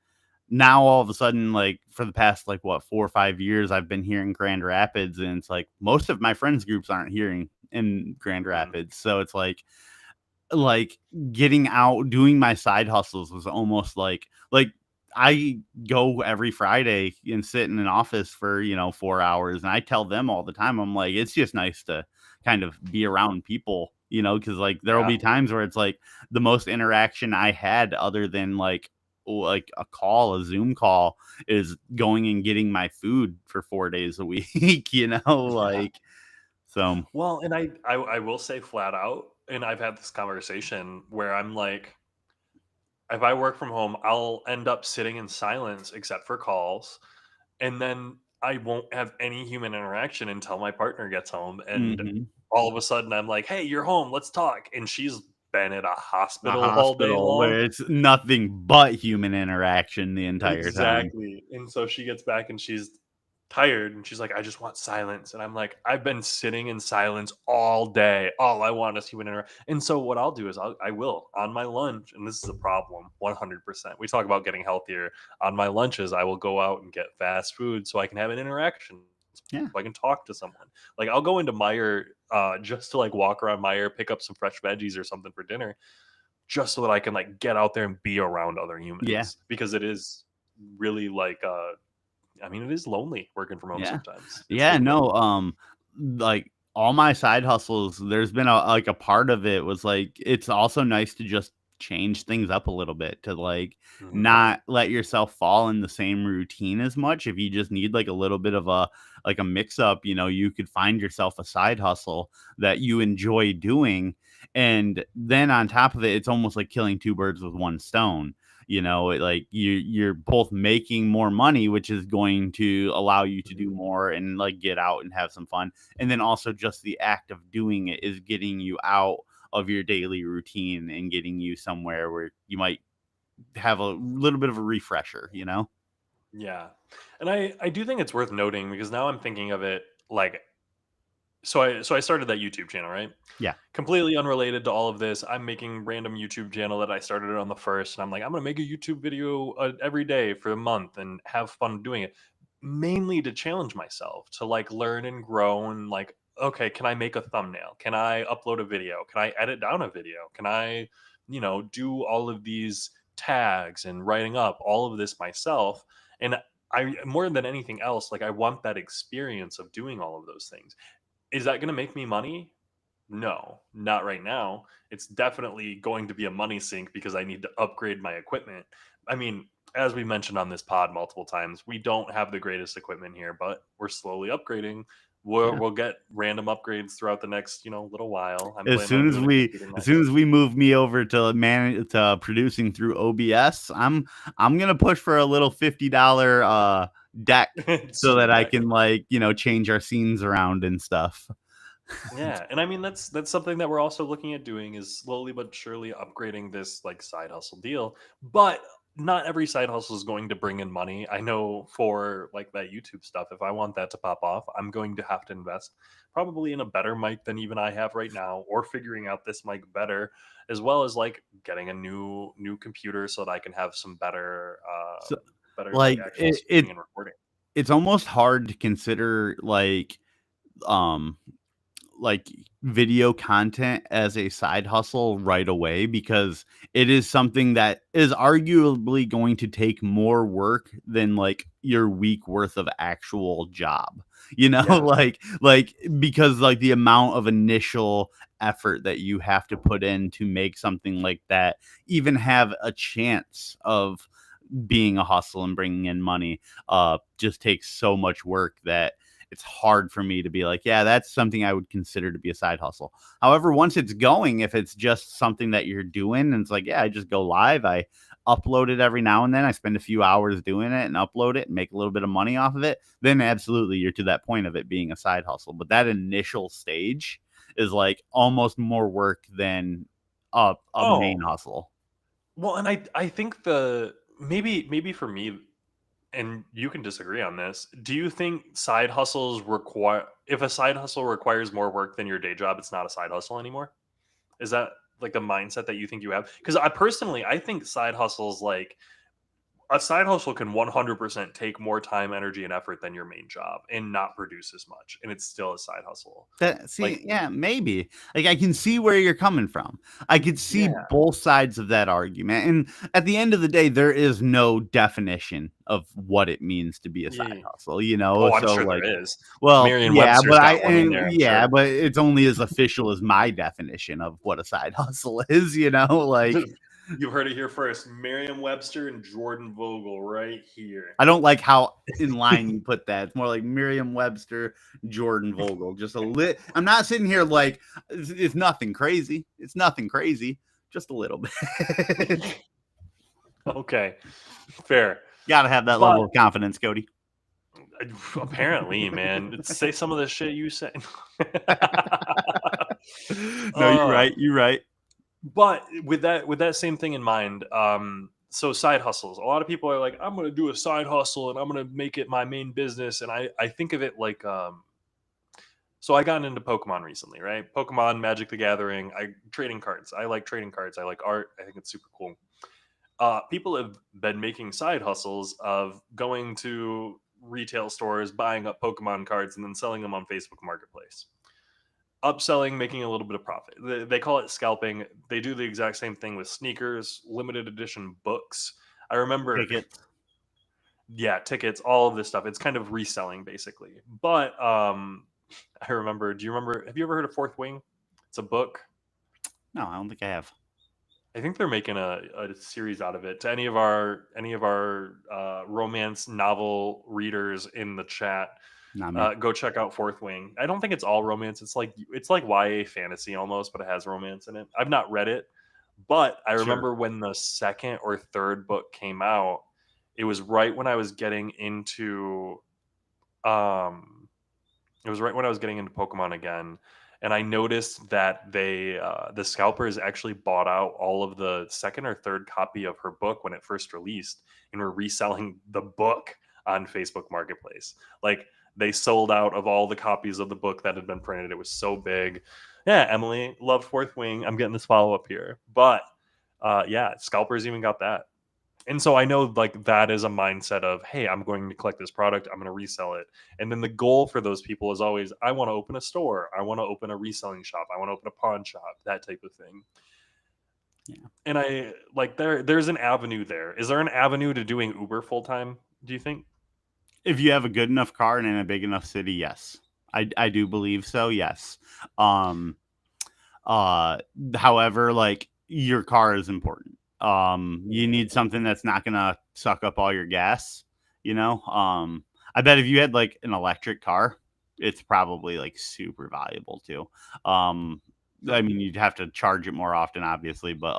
now all of a sudden, like for the past like what 4 or 5 years, I've been here in Grand Rapids, and it's like most of my friends groups aren't here in Grand Mhm. Rapids. So it's like getting out doing my side hustles was almost like I go every Friday and sit in an office for, you know, 4 hours, and I tell them all the time, I'm like, "It's just nice to kind of be around people," you know, because like, there'll Yeah. be times where it's like the most interaction I had other than like a call, a Zoom call, is going and getting my food for 4 days a week, you know, Yeah. like, so Well, and I will say flat out, and I've had this conversation where I'm like, if I work from home, I'll end up sitting in silence except for calls, and then I won't have any human interaction until my partner gets home, and mhm. all of a sudden I'm like, "Hey, you're home. Let's talk." And she's been at a A hospital all day hospital long. where it's nothing but human interaction the entire time. Exactly, and so she gets back and she's tired, and she's like, "I just want silence," and I'm like, "I've been sitting in silence all day. All I want is human interaction." And so what I'll do is I will on my lunch, and this is a problem, 100%. We talk about getting healthier. On my lunches, I will go out and get fast food so I can have an interaction, Yeah, so I can talk to someone. Like I'll go into Meyer just to like walk around Meyer, pick up some fresh veggies or something for dinner, just so that I can like get out there and be around other yeah, humans because it is really like I mean it is lonely working from home yeah. sometimes. It's Yeah, really no, lonely. like, all my side hustles, there's been a part of it was, like, it's also nice to just change things up a little bit to, like, Mhm. not let yourself fall in the same routine as much. If you just need, like, a little bit of a mix up, you know, you could find yourself a side hustle that you enjoy doing, and then on top of it, it's almost like killing 2 birds with 1 stone. You know, like you're both making more money, which is going to allow you to do Mhm. more and like get out and have some fun. And then also just the act of doing it is getting you out of your daily routine and getting you somewhere where you might have a little bit of a refresher, you know? Yeah. And I do think it's worth noting because now I'm thinking of it like so I started that YouTube channel, right? Yeah. Completely unrelated to all of this. I'm making random YouTube channel that I started it on the first, and I'm like, I'm gonna make a YouTube video every day for a month and have fun doing it, mainly to challenge myself to like learn and grow and like, okay, can I make a thumbnail? Can I upload a video? Can I edit down a video? Can I, do all of these tags and writing up all of this myself? And I more than anything else, like I want that experience of doing all of those things. Is that going to make me money? No, not right now. It's definitely going to be a money sink because I need to upgrade my equipment. I mean, as we mentioned on this pod multiple times, we don't have the greatest equipment here, but we're slowly upgrading. Yeah. We'll get random upgrades throughout the next, little while. I'm As planning on soon as doing a we computer as soon next. as we move me over to producing through OBS, I'm gonna push for a little $50 deck so that Sweet I deck. can change our scenes around and stuff. Yeah, and I mean that's something that we're also looking at doing is slowly but surely upgrading this like side hustle deal. But not every side hustle is going to bring in money. I know for like that YouTube stuff, if I want that to pop off, I'm going to have to invest probably in a better mic than even I have right now, or figuring out this mic better, as well as like getting a new computer so that I can have some better So better like like actual speaking and recording. it's almost hard to consider um like video content as a side hustle right away because it is something that is arguably going to take more work than like your week worth of actual job, Yeah. like because like the amount of initial effort that you have to put in to make something like that even have a chance of being a hustle and bringing in money just takes so much work that it's hard for me to be like, yeah, that's something I would consider to be a side hustle. However, once it's going, if it's just something that you're doing and it's like, yeah, I just go live, I upload it every now and then, I spend a few hours doing it and upload it and make a little bit of money off of it, then absolutely you're to that point of it being a side hustle. But that initial stage is like almost more work than a main Oh, hustle. well, and I think the maybe for me, and you can disagree on this. Do you think side hustles require if a side hustle requires more work than your day job, it's not a side hustle anymore? Is that like the mindset that you think you have? Because I personally, I think side hustles like a side hustle can 100% take more time, energy, and effort than your main job and not produce as much, and it's still a side hustle. That Like, see, yeah, maybe. Like I can see where you're coming from. I could see yeah, both sides of that argument. And at the end of the day, there is no definition of what it means to be a side yeah. hustle, you know? Oh, I'm So sure like, there is. well, yeah, Merriam-Webster's but got one in there, I'm yeah, sure. but it's only as official as my definition of what a side hustle is, you know? Like You've heard it here first. Merriam-Webster and Jordan Vogel right here. I don't like how in line you put that. It's more like Merriam-Webster, Jordan Vogel. Just a lit. I'm not sitting here like it's nothing crazy. It's nothing crazy. Just a little bit. Okay, fair. Got to have that But level of confidence, Cody. apparently, man, say some of the shit you say. No, you're uh, right. You're right. but with that same thing in mind, so side hustles. A lot of people are like, I'm gonna do a side hustle and I'm gonna make it my main business. And I think of it like so I got into Pokemon recently, right? Pokemon, Magic the Gathering, I trading cards. I like trading cards. I like art. I think it's super cool. People have been making side hustles of going to retail stores, buying up Pokemon cards, and then selling them on Facebook Marketplace. Upselling, making a little bit of profit. They call it scalping. They do the exact same thing with sneakers, limited edition books. I remember, Tickets. yeah, tickets, all of this stuff. It's kind of reselling basically. But I remember. Do you remember? Have you ever heard of Fourth Wing? It's a book. No, I don't think I have. I think they're making a series out of it. To any of our romance novel readers in the chat, Not me. go check out Fourth Wing. I don't think it's all romance. It's like YA fantasy almost, but it has romance in it. I've not read it, but I Sure. remember when the second or third book came out. It was right when I was getting into um, it was right when I was getting into Pokemon again, and I noticed that the scalpers actually bought out all of the second or third copy of her book when it first released, and were reselling the book on Facebook Marketplace. Like they sold out of all the copies of the book that had been printed. It was so big. Yeah, Emily, love Fourth Wing. I'm getting this follow up here, but yeah, scalpers even got that. And so I know like that is a mindset of, hey, I'm going to collect this product, I'm going to resell it. And then the goal for those people is always, I want to open a store, I want to open a reselling shop, I want to open a pawn shop, that type of thing. Yeah. And I like there's an avenue there. Is there an avenue to doing Uber full time, do you think? If you have a good enough car and in a big enough city, yes. I do believe so, yes. Um uh However, like your car is important. You need something that's not gonna suck up all your gas, you know? I bet if you had like an electric car, it's probably like super valuable too. Um I Hmm. mean you'd have to charge it more often obviously, but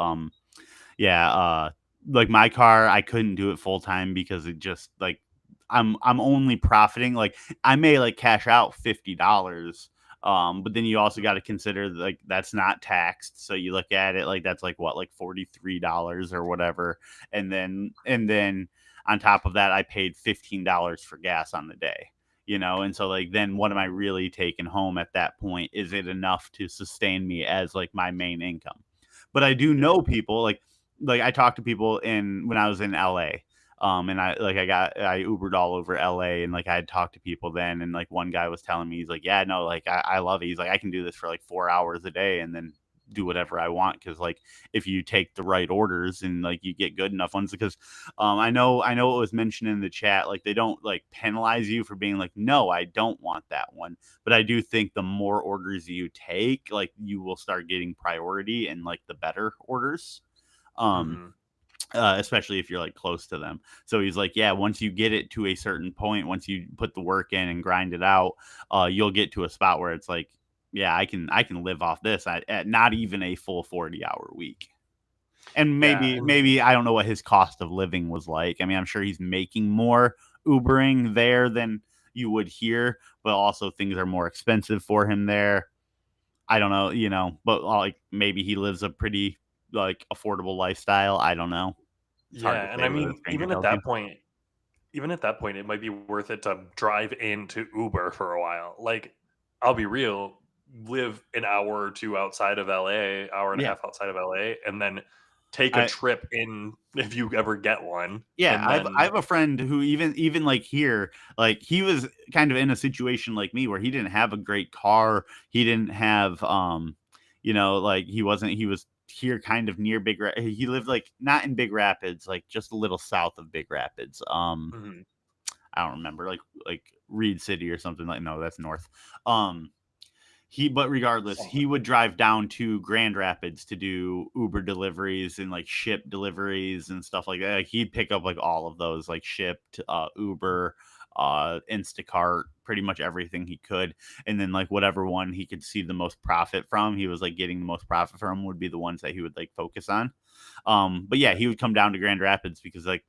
yeah, like my car, I couldn't do it full time because it just like I'm only profiting like I may like cash out $50. But then you also got to consider like that's not taxed. So you look at it like that's like what, like $43 or whatever. And then on top of that, I paid $15 for gas on the day. And so like then what am I really taking home at that point? Is it enough to sustain me as like my main income? But I do Yeah. know people like I talked to people in when I was in LA. And I Ubered all over LA and like I had talked to people then and like one guy was telling me, he's like, yeah, no, like I love it. He's like, I can do this for like 4 hours a day and then do whatever I want. Cause like if you take the right orders and like you get good enough ones, because I know it was mentioned in the chat, like they don't like penalize you for being like, no, I don't want that one. But I do think the more orders you take, like you will start getting priority and like the better orders. Um, Hmm. Especially if you're like close to them. So he's like, yeah, once you get it to a certain point, once you put the work in and grind it out, you'll get to a spot where it's like, yeah, I can live off this at not even a full 40-hour week. And Yeah. And maybe I don't know what his cost of living was like. I mean, I'm sure he's making more Ubering there than you would here, but also things are more expensive for him there. I don't know, but like maybe he lives a pretty like affordable lifestyle. I don't know. It's hard to yeah, and say I what a mean, stranger tells you. even at that point, it might be worth it to drive into Uber for a while. Like, I'll be real, live an hour or two outside of LA, hour and a Yeah. half outside of LA, and then take a I trip in if you ever get one. Yeah, And I then, have a friend who even like here, like he was kind of in a situation like me where he didn't have a great car. He didn't have like he was here kind of near he lived like not in Big Rapids, like just a little south of Big Rapids. mhm, I don't remember like Reed City or something, like no, that's north. But regardless, something. he would drive down to Grand Rapids to do Uber deliveries and like ship deliveries and stuff like that. Like he'd pick up like all of those, like Shipped, Uber, Instacart, pretty much everything he could. And then like whatever one he could see the most profit from, he was like getting the most profit from would be the ones that he would like focus on. But yeah, Yeah. he would come down to Grand Rapids because like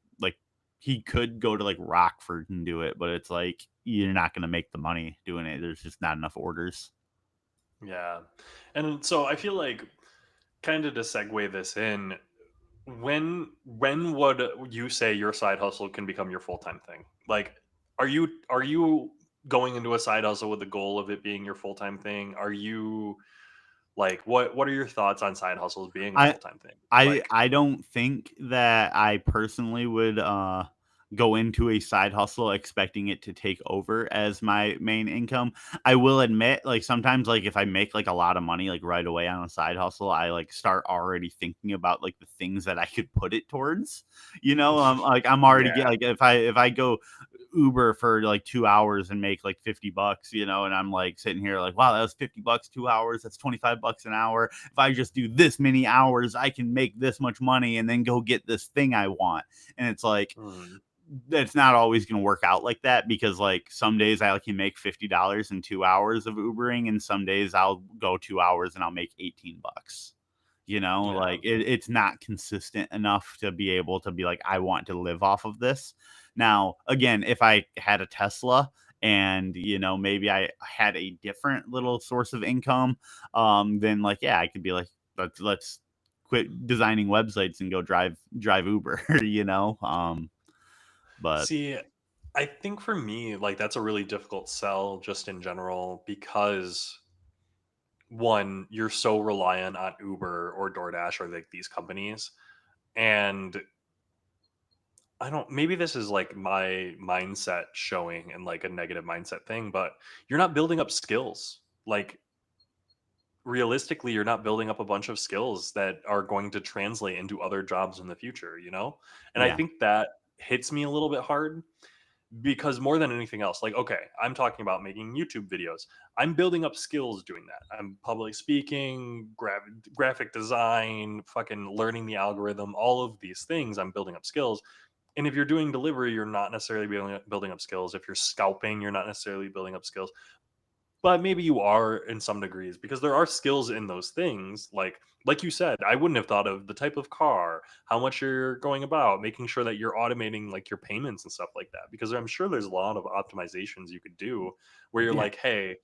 he could go to like Rockford and do it, but it's like you're not gonna make the money doing it. There's just not enough orders. Yeah. And so I feel like, kind of to segue this in, when would you say your side hustle can become your full-time thing? Like, are you going into a side hustle with the goal of it being your full-time thing? Are you like, what are your thoughts on side hustles being a I full-time thing? I Like, I don't think that I personally would go into a side hustle expecting it to take over as my main income. I will admit, like sometimes like if I make like a lot of money like right away on a side hustle, I like start already thinking about like the things that I could put it towards. Like I'm already yeah. like if I go Uber for like 2 hours and make like $50, and I'm like sitting here like, wow, that was $50, 2 hours. That's $25 an hour. If I just do this many hours, I can make this much money and then go get this thing I want. And it's like, Mhm. that's not always going to work out like that because like some days I can make $50 in 2 hours of Ubering, and some days I'll go 2 hours and I'll make $18. Yeah. Like it's not consistent enough to be able to be like, I want to live off of this. Now, again, if I had a Tesla and maybe I had a different little source of income, then like yeah, I could be like, let's quit designing websites and go drive Uber, but See, I think for me, like, that's a really difficult sell just in general because, one, you're so reliant on Uber or DoorDash or like these companies. And I don't, maybe this is like my mindset showing and like a negative mindset thing, but you're not building up skills. Like, realistically, you're not building up a bunch of skills that are going to translate into other jobs in the future, you know? And I yeah. think that hits me a little bit hard because more than anything else, like, okay, I'm talking about making YouTube videos. I'm building up skills doing that. I'm public speaking, graphic design, fucking learning the algorithm, all of these things. I'm building up skills. And if you're doing delivery, you're not necessarily building up skills. If you're scalping, you're not necessarily building up skills, but maybe you are in some degrees, because there are skills in those things. Like you said, I wouldn't have thought of the type of car, how much you're going about, making sure that you're automating like your payments and stuff like that, because I'm sure there's a lot of optimizations you could do where you're Yeah, like, hey,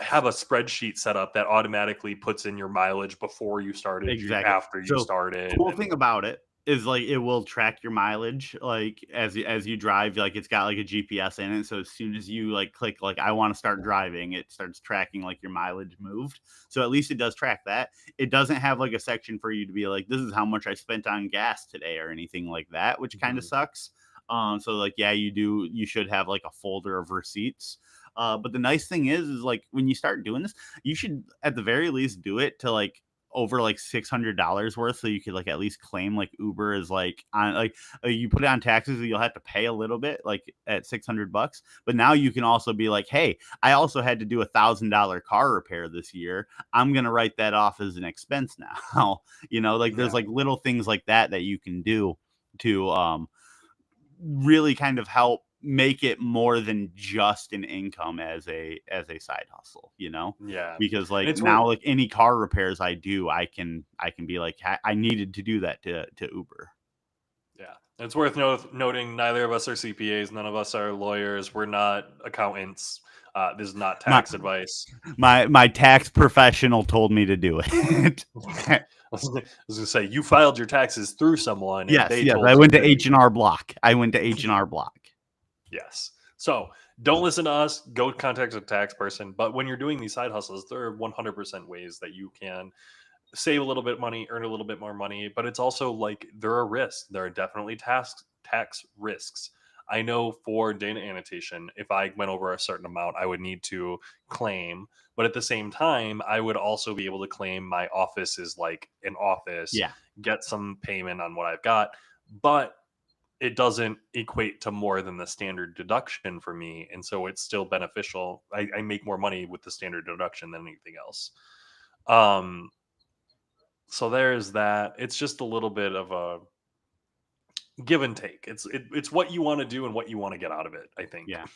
have a spreadsheet set up that automatically puts in your mileage before you started, exactly. after you So started, cool and thing about it is like it will track your mileage like as you drive. Like it's got like a GPS in it, so as soon as you like click like I want to start driving, it starts tracking like your mileage moved. So at least it does track that. It doesn't have like a section for you to be like, this is how much I spent on gas today or anything like that, which kind of Mhm. sucks. So like yeah, you should have like a folder of receipts. But the nice thing is like when you start doing this, you should at the very least do it to like over like $600 worth, so you could like at least claim like Uber is like on like you put it on taxes, you'll have to pay a little bit like at $600, but now you can also be like, hey, I also had to do $1,000 car repair this year, I'm gonna write that off as an expense now. Like there's Yeah. like little things like that that you can do to really kind of help make it more than just an income as a side hustle, Yeah. because And like it's where now like any car repairs I do, I can be like, I needed to do that to Uber. Yeah, it's worth noting neither of us are CPAs, none of us are lawyers, we're not accountants. This is not my tax advice. my tax professional told me to do it. I was gonna say, you filed your taxes through someone, and Yes, they yes, told I you went to to. H&R Block. I went to H&R Block. Yes. So don't listen to us. Go contact a tax person. But when you're doing these side hustles, there are 100% ways that you can save a little bit of money, earn a little bit more money. But it's also like there are risks. There are definitely tax risks. I know for data annotation, if I went over a certain amount, I would need to claim. But at the same time, I would also be able to claim my office is like an office, Yeah, get some payment on what I've got. But it doesn't equate to more than the standard deduction for me, and so it's still beneficial. I make more money with the standard deduction than anything else. um so there's that. It's just a little bit of a give and take. It's what you want to do and what you want to get out of it, I think. yeah.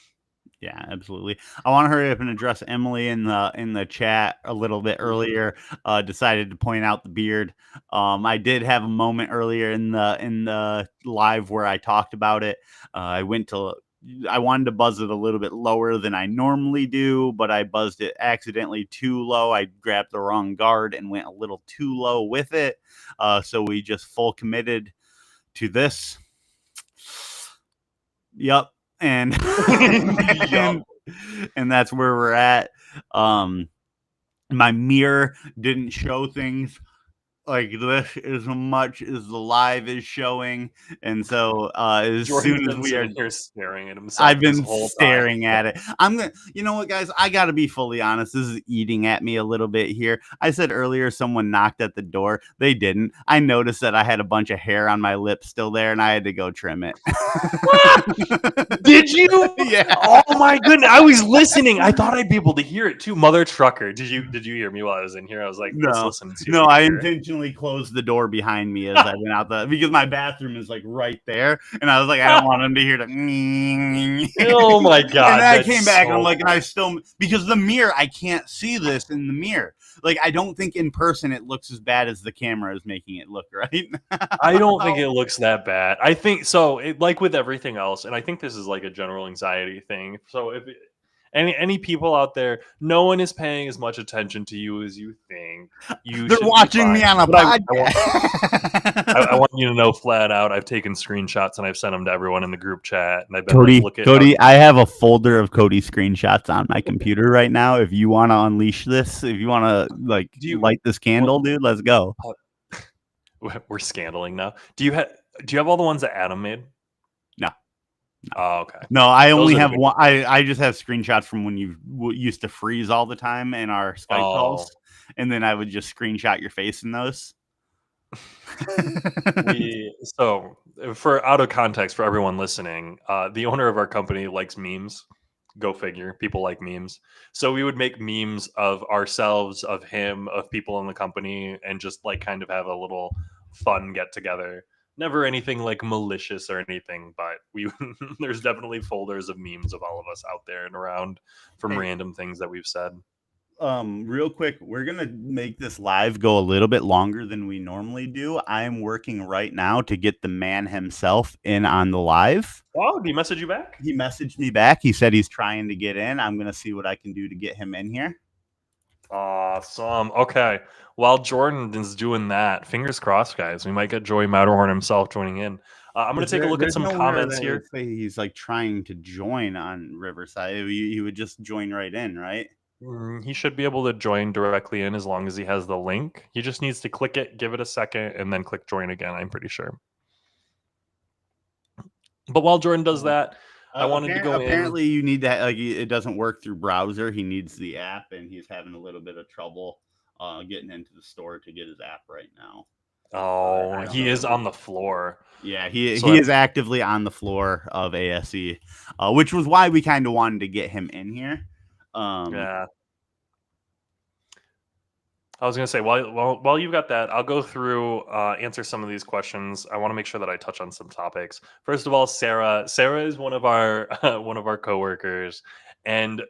Yeah, absolutely. I want to hurry up and address Emily in the chat a little bit Mhm. earlier. Decided to point out the beard. I did have a moment earlier in the live where I talked about it. I wanted to buzz it a little bit lower than I normally do, but I buzzed it accidentally too low. I grabbed the wrong guard and went a little too low with it. So we just full committed to this. Yep. And Yup. and and that's where we're at. Um my mirror didn't show things like this as much as the live is showing. And so as Jordan's soon as been we are sitting here staring at I've himself this been whole time. staring at it. You know what, guys? I got to be fully honest. This is eating at me a little bit here. I said earlier someone knocked at the door. They didn't. I noticed that I had a bunch of hair on my lips still there, and I had to go trim it. Did you? Yeah. Oh my goodness! I was listening. I thought I'd be able to hear it too. Mother trucker, did you hear me while I was in here? I was like, let's No, listen and see if no, we can I hear it. intentionally closed the door behind me as I went out because my bathroom is like right there, and I was like, I don't want them to hear the. Oh my And then god, I that's came back and I'm so like, and I funny. still because the mirror, I can't see this in the mirror. Like, I don't think in person it looks as bad as the camera is making it look. Right? I don't think it looks that bad. I think so. Like with everything else, and I think this is like a general anxiety thing. So if any people out there, no one is paying as much attention to you as you think. You They're should be watching fine. me on a But I podcast. want you to know flat out, I've taken screenshots and I've sent them to everyone in the group chat, and I've been like, Cody, look at how. Cody, I have a folder of Cody screenshots on my computer right now. If you want to unleash this, if you want to like Do you? light this Well, candle, dude, let's go. we're scandaling now. Do you have all the ones that Adam made? No, Oh, okay. no, I Those only are the have good one. ones. I just have screenshots from when you used to freeze all the time in our Skype Oh, calls, and then I would just screenshot your face in those. we so for out of context for everyone listening, the owner of our company likes memes. Go figure. People like memes. So we would make memes of ourselves, of him, of people in the company, and just like kind of have a little fun get together. Never anything like malicious or anything, but we there's definitely folders of memes of all of us out there and around from Hey, random things that we've said. real quick, we're gonna make this live go a little bit longer than we normally do. I'm working right now to get the man himself in on the live. Oh, did he message you back? He messaged me back. He said he's trying to get in. I'm gonna see what I can do to get him in here. Awesome. Okay. While Jordan is doing that, fingers crossed, guys. We might get Joey Matterhorn himself joining in. I'm going to take a look at There's some nowhere comments that would here. say he's like trying to join on Riverside. He would just join right in, right? He should be able to join directly in as long as he has the link. He just needs to click it, give it a second, and then click join again, I'm pretty sure. But while Jordan does that, I wanted to go in. Apparently, you need that. Like, it doesn't work through browser. He needs the app, and he's having a little bit of trouble getting into the store to get his app right now. Oh, I don't he know. is on the floor. Yeah, So he is actively on the floor of ASE, which was why we kind of wanted to get him in here. yeah. I was going to say, while you've got that, I'll go through, answer some of these questions. I want to make sure that I touch on some topics. First of all, Sarah. Sarah is one of our one of our coworkers, and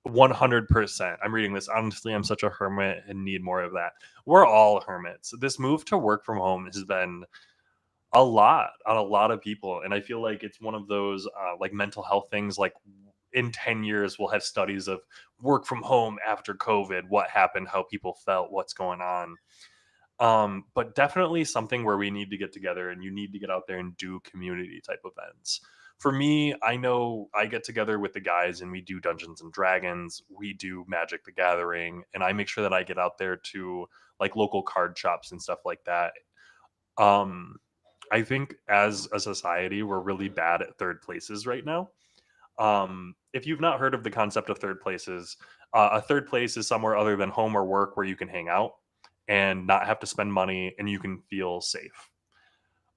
100%. I'm reading this. Honestly, I'm such a hermit and need more of that. We're all hermits. This move to work from home has been a lot on a lot of people, and I feel like it's one of those like mental health things. Like in 10 years, we'll have studies of work from home after COVID, what happened, how people felt, what's going on. But definitely something where we need to get together and you need to get out there and do community type events. For me, I know I get together with the guys and we do Dungeons and Dragons, we do Magic the Gathering, and I make sure that I get out there to like local card shops and stuff like that. Um, I think as a society, we're really bad at third places right now. If you've not heard of the concept of third places, a third place is somewhere other than home or work where you can hang out and not have to spend money and you can feel safe.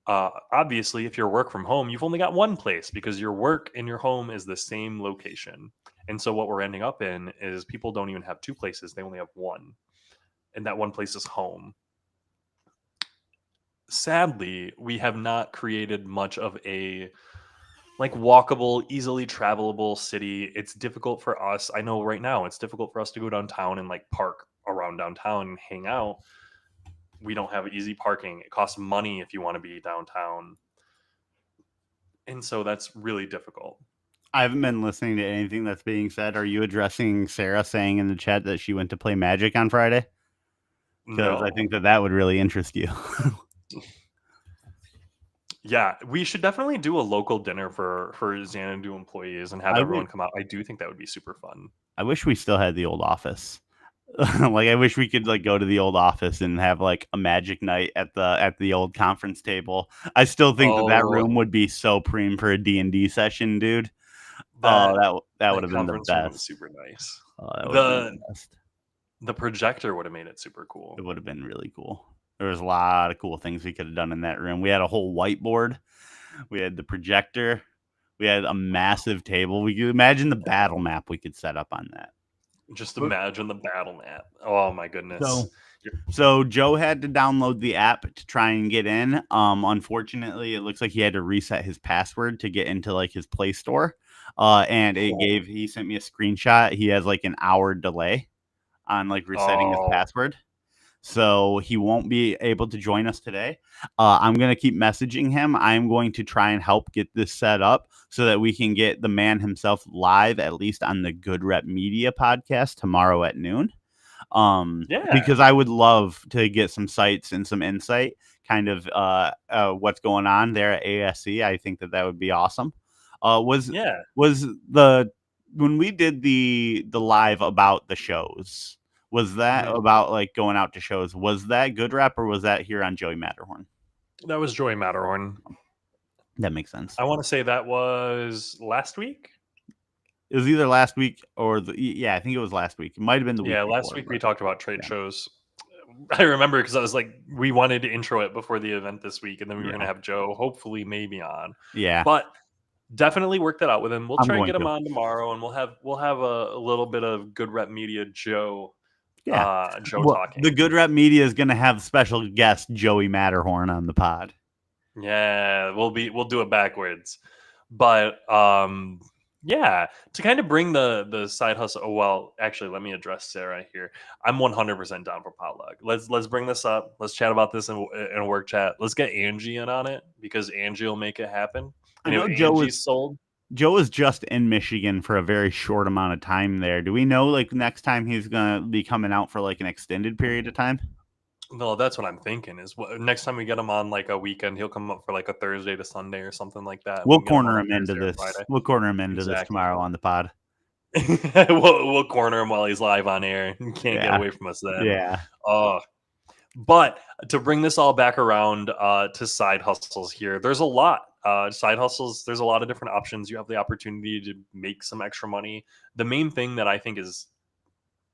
Obviously, if you're work from home, you've only got one place because your work and your home is the same location. And so, what we're ending up in is people don't even have two places, they only have one. And that one place is home. Sadly, we have not created much of a like walkable, easily travelable city. It's difficult for us. I know right now it's difficult for us to go downtown and like park around downtown and hang out. We don't have easy parking. It costs money if you want to be downtown. And so that's really difficult. I haven't been listening to anything that's being said. Are you addressing Sarah saying in the chat that she went to play Magic on Friday? Because I No. think that would really interest you. Yeah, we should definitely do a local dinner for Xanadu employees and have I everyone would. come out. I do think that would be super fun. I wish we still had the old office. Like, I wish we could like go to the old office and have like a magic night at the old conference table. I still think that Oh, room would be so preem for a D&D session, dude. Oh, that that would that have been the conference room was best. super nice. Oh, that would have been The the best. the projector would have made it super It cool. would have been really cool. There was a lot of cool things we could have done in that room. We had a whole whiteboard. We had the projector. We had a massive table. We could imagine the battle map we could set up on that. Just imagine the battle map. Oh my goodness. So So Joe had to download the app to try and get in. Unfortunately, it looks like he had to reset his password to get into like his Play Store. And he sent me a screenshot. He has like an hour delay on like resetting his Oh, password. So he won't be able to join us today. I'm going to keep messaging him. I'm going to try and help get this set up so that we can get the man himself live, at least on the Good Rep Media podcast tomorrow at noon. yeah. Because I would love to get some sights and some insight, kind of what's going on there at ASC. I think that would be awesome. Was Yeah. the when we did the live about the shows? Was that Mhm. about like going out to shows? Was that Good Rep or was that here on Joey Matterhorn? That was Joey Matterhorn. That makes sense. I want to say that was last week. It was either last week or yeah, I think it was last week. It might have been the week Yeah, last before, week we but talked about trade yeah. shows. I remember because I was like, we wanted to intro it before the event this week, and then we were gonna Yeah. have Joe, hopefully maybe on. Yeah. But definitely work that out with him. We'll I'm try and going get him to. on tomorrow, and we'll have a little bit of Good Rep Media Yeah. Joe Well, the talking. Good Rep Media is going to have special guest Joey Matterhorn on the pod. Yeah, we'll do it backwards. But yeah, to kind of bring the side hustle. Oh, well, actually, let me address Sarah here. I'm 100% down for potluck. Let's bring this up. Let's chat about this in a work chat. Let's get Angie in on it because Angie will make it happen. I And if know Angie's sold, Joe was just in Michigan for a very short amount of time there. Do we know like next time he's going to be coming out for like an extended period of time? no, that's what I'm thinking. Is next time we get him on like a weekend, he'll come up for like a Thursday to Sunday or something like that. And we We'll can get him on corner a him into Thursday or this. Friday. We'll corner him into this Exactly. tomorrow on the pod. we'll corner him while he's live on air. He can't get Yeah. away from us then. Yeah. Uh, but to bring this all back around to side hustles here, there's a lot. Side hustles, there's a lot of different options. You have the opportunity to make some extra money. The main thing that I think is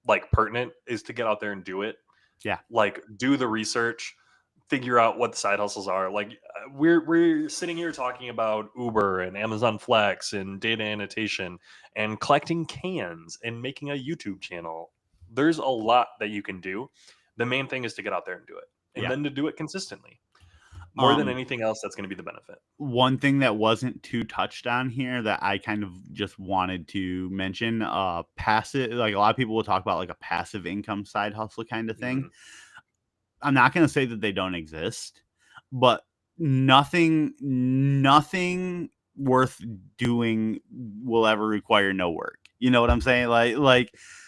like pertinent is to get out there and do it. Yeah. Like do the research, figure out what the side hustles are. Like we're sitting here talking about Uber and Amazon Flex and data annotation and collecting cans and making a YouTube channel. There's a lot that you can do. The main thing is to get out there and do it, and Yeah. then to do it consistently. More than Um, anything else, that's going to be the benefit. one thing that wasn't too touched on here that I kind of just wanted to mention, passive, like a lot of people will talk about like a passive income side hustle kind of thing. Mhm. I'm not going to say that they don't exist, but nothing worth doing will ever require no work. You know what I'm saying?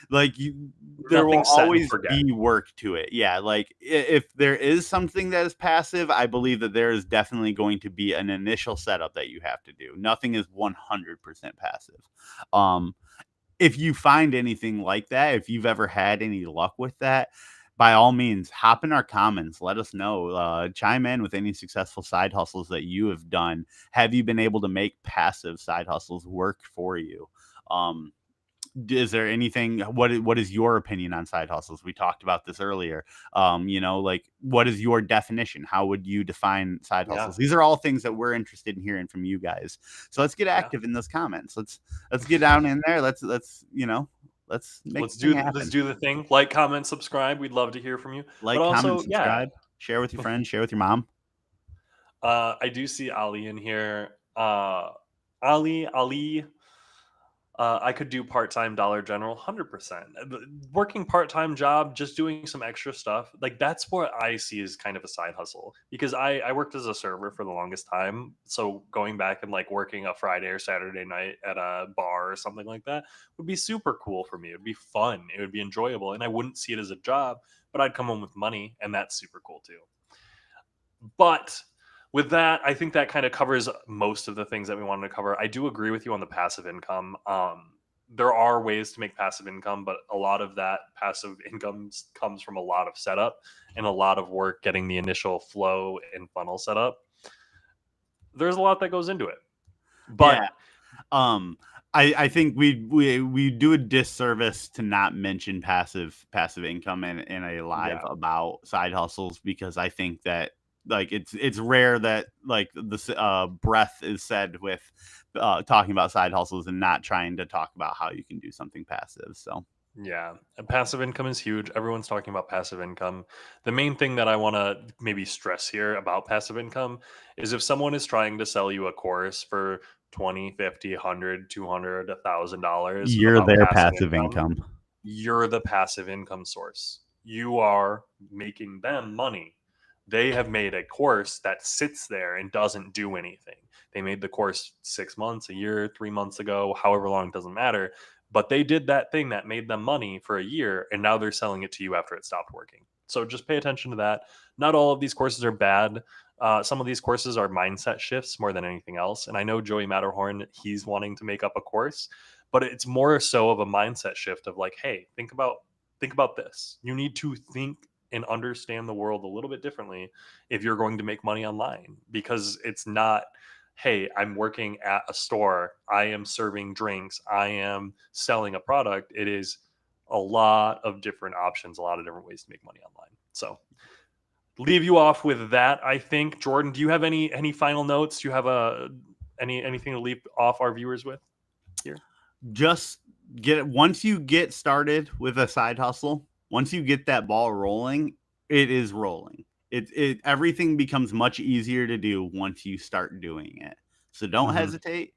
There will Nothing set and always forget. be work to it. Yeah, like if there is something that is passive, I believe that there is definitely going to be an initial setup that you have to do. Nothing is 100% passive. Um, if you find anything like that, if you've ever had any luck with that, by all means, hop in our comments. Let us know. Chime in with any successful side hustles that you have done. Have you been able to make passive side hustles work for you? Um, is there anything? What is your opinion on side hustles? We talked about this earlier. Like what is your definition? How would you define side Yeah, hustles? These are all things that we're interested in hearing from you guys. So let's get yeah. active in those comments. Let's get down in there. Let's make Let's the thing let's happen. do the thing. Like, comment, subscribe. We'd love to hear from you. But Like, comment, also, yeah, subscribe, share with your friends, share with your mom. I do see Ali in here. Ali. I could do part-time Dollar General, 100%. Working part-time job, just doing some extra stuff. Like that's what I see as kind of a side hustle because I worked as a server for the longest time. So going back and like working a Friday or Saturday night at a bar or something like that would be super cool for me. It would be fun. It would be enjoyable, and I wouldn't see it as a job, but I'd come home with money, and that's super cool too. But with that, I think that kind of covers most of the things that we wanted to cover. I do agree with you on the passive income. There are ways to make passive income, but a lot of that passive income comes from a lot of setup and a lot of work getting the initial flow and funnel set up. There's a lot that goes into it. But Yeah. Um, I think we do a disservice to not mention passive income in a live yeah, about side hustles because I think that like it's rare that like the breath is said with talking about side hustles and not trying to talk about how you can do something passive. So yeah, and passive income is huge. Everyone's talking about passive income. The main thing that I want to maybe stress here about passive income is if someone is trying to sell you a course for 20, 50, 100, 200, $1,000 you're about their passive passive income, income. you're the passive income source. You are making them money. They have made a course that sits there and doesn't do anything. They made the course 6 months, a year, 3 months ago, however long, it doesn't matter. But they did that thing that made them money for a year, and now they're selling it to you after it stopped working. So just pay attention to that. Not all of these courses are bad. Some of these courses are mindset shifts more than anything else. And I know Joey Matterhorn, he's wanting to make up a course, but it's more so of a mindset shift of like, hey, think about this. You need to think and understand the world a little bit differently if you're going to make money online because it's not, hey, I'm working at a store, I am serving drinks, I am selling a product. It is, a lot of different options, a lot of different ways to make money online. So leave you off with that. I think, Jordan, do you have any final notes? Do you have anything to leave off our viewers with here? Just get it. Once you get started with a side hustle, once you get that ball rolling, it is rolling. It everything becomes much easier to do once you start doing it. So don't hesitate.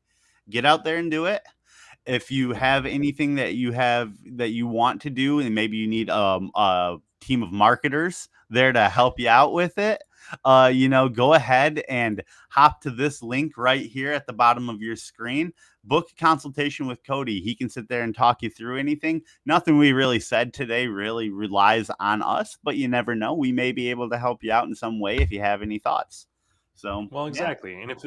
Get out there and do it. If you have anything that you want to do, and maybe you need a team of marketers there to help you out with it, go ahead and hop to this link right here at the bottom of your screen. Book a consultation with Cody. He can sit there and talk you through anything. Nothing we really said today really relies on us, but you never know. We may be able to help you out in some way if you have any thoughts. So, well, exactly. Yeah. And if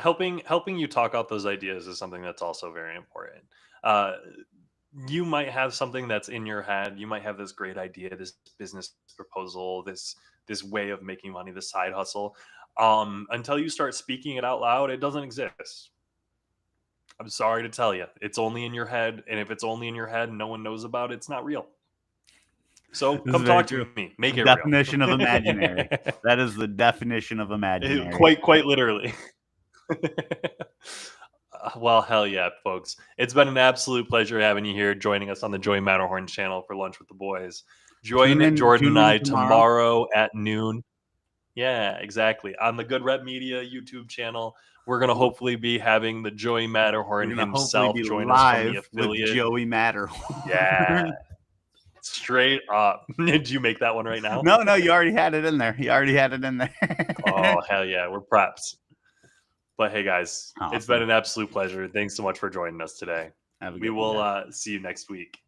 helping you talk out those ideas is something that's also very important. You might have something that's in your head. You might have this great idea, this business proposal, this way of making money, this side hustle. Until you start speaking it out loud, it doesn't exist. I'm sorry to tell you, it's only in your head, and if it's only in your head and no one knows about it, it's not real. So come talk to me. Make it real. Definition of imaginary. That is the definition of imaginary. Quite literally. Well, hell yeah, folks. It's been an absolute pleasure having you here, joining us on the Joey Matterhorn channel for Lunch with the Boys. Join Jordan and I tomorrow at noon. Yeah, exactly. On the Good Rep Media YouTube channel, we're going to hopefully be having the Joey Matterhorn himself join us from the affiliate. With Joey Matterhorn. Yeah. Straight up. Did you make that one right now? No, you already had it in there. Oh, hell yeah. We're prepped. But hey, guys, awesome. It's been an absolute pleasure. Thanks so much for joining us today. We will see you next week.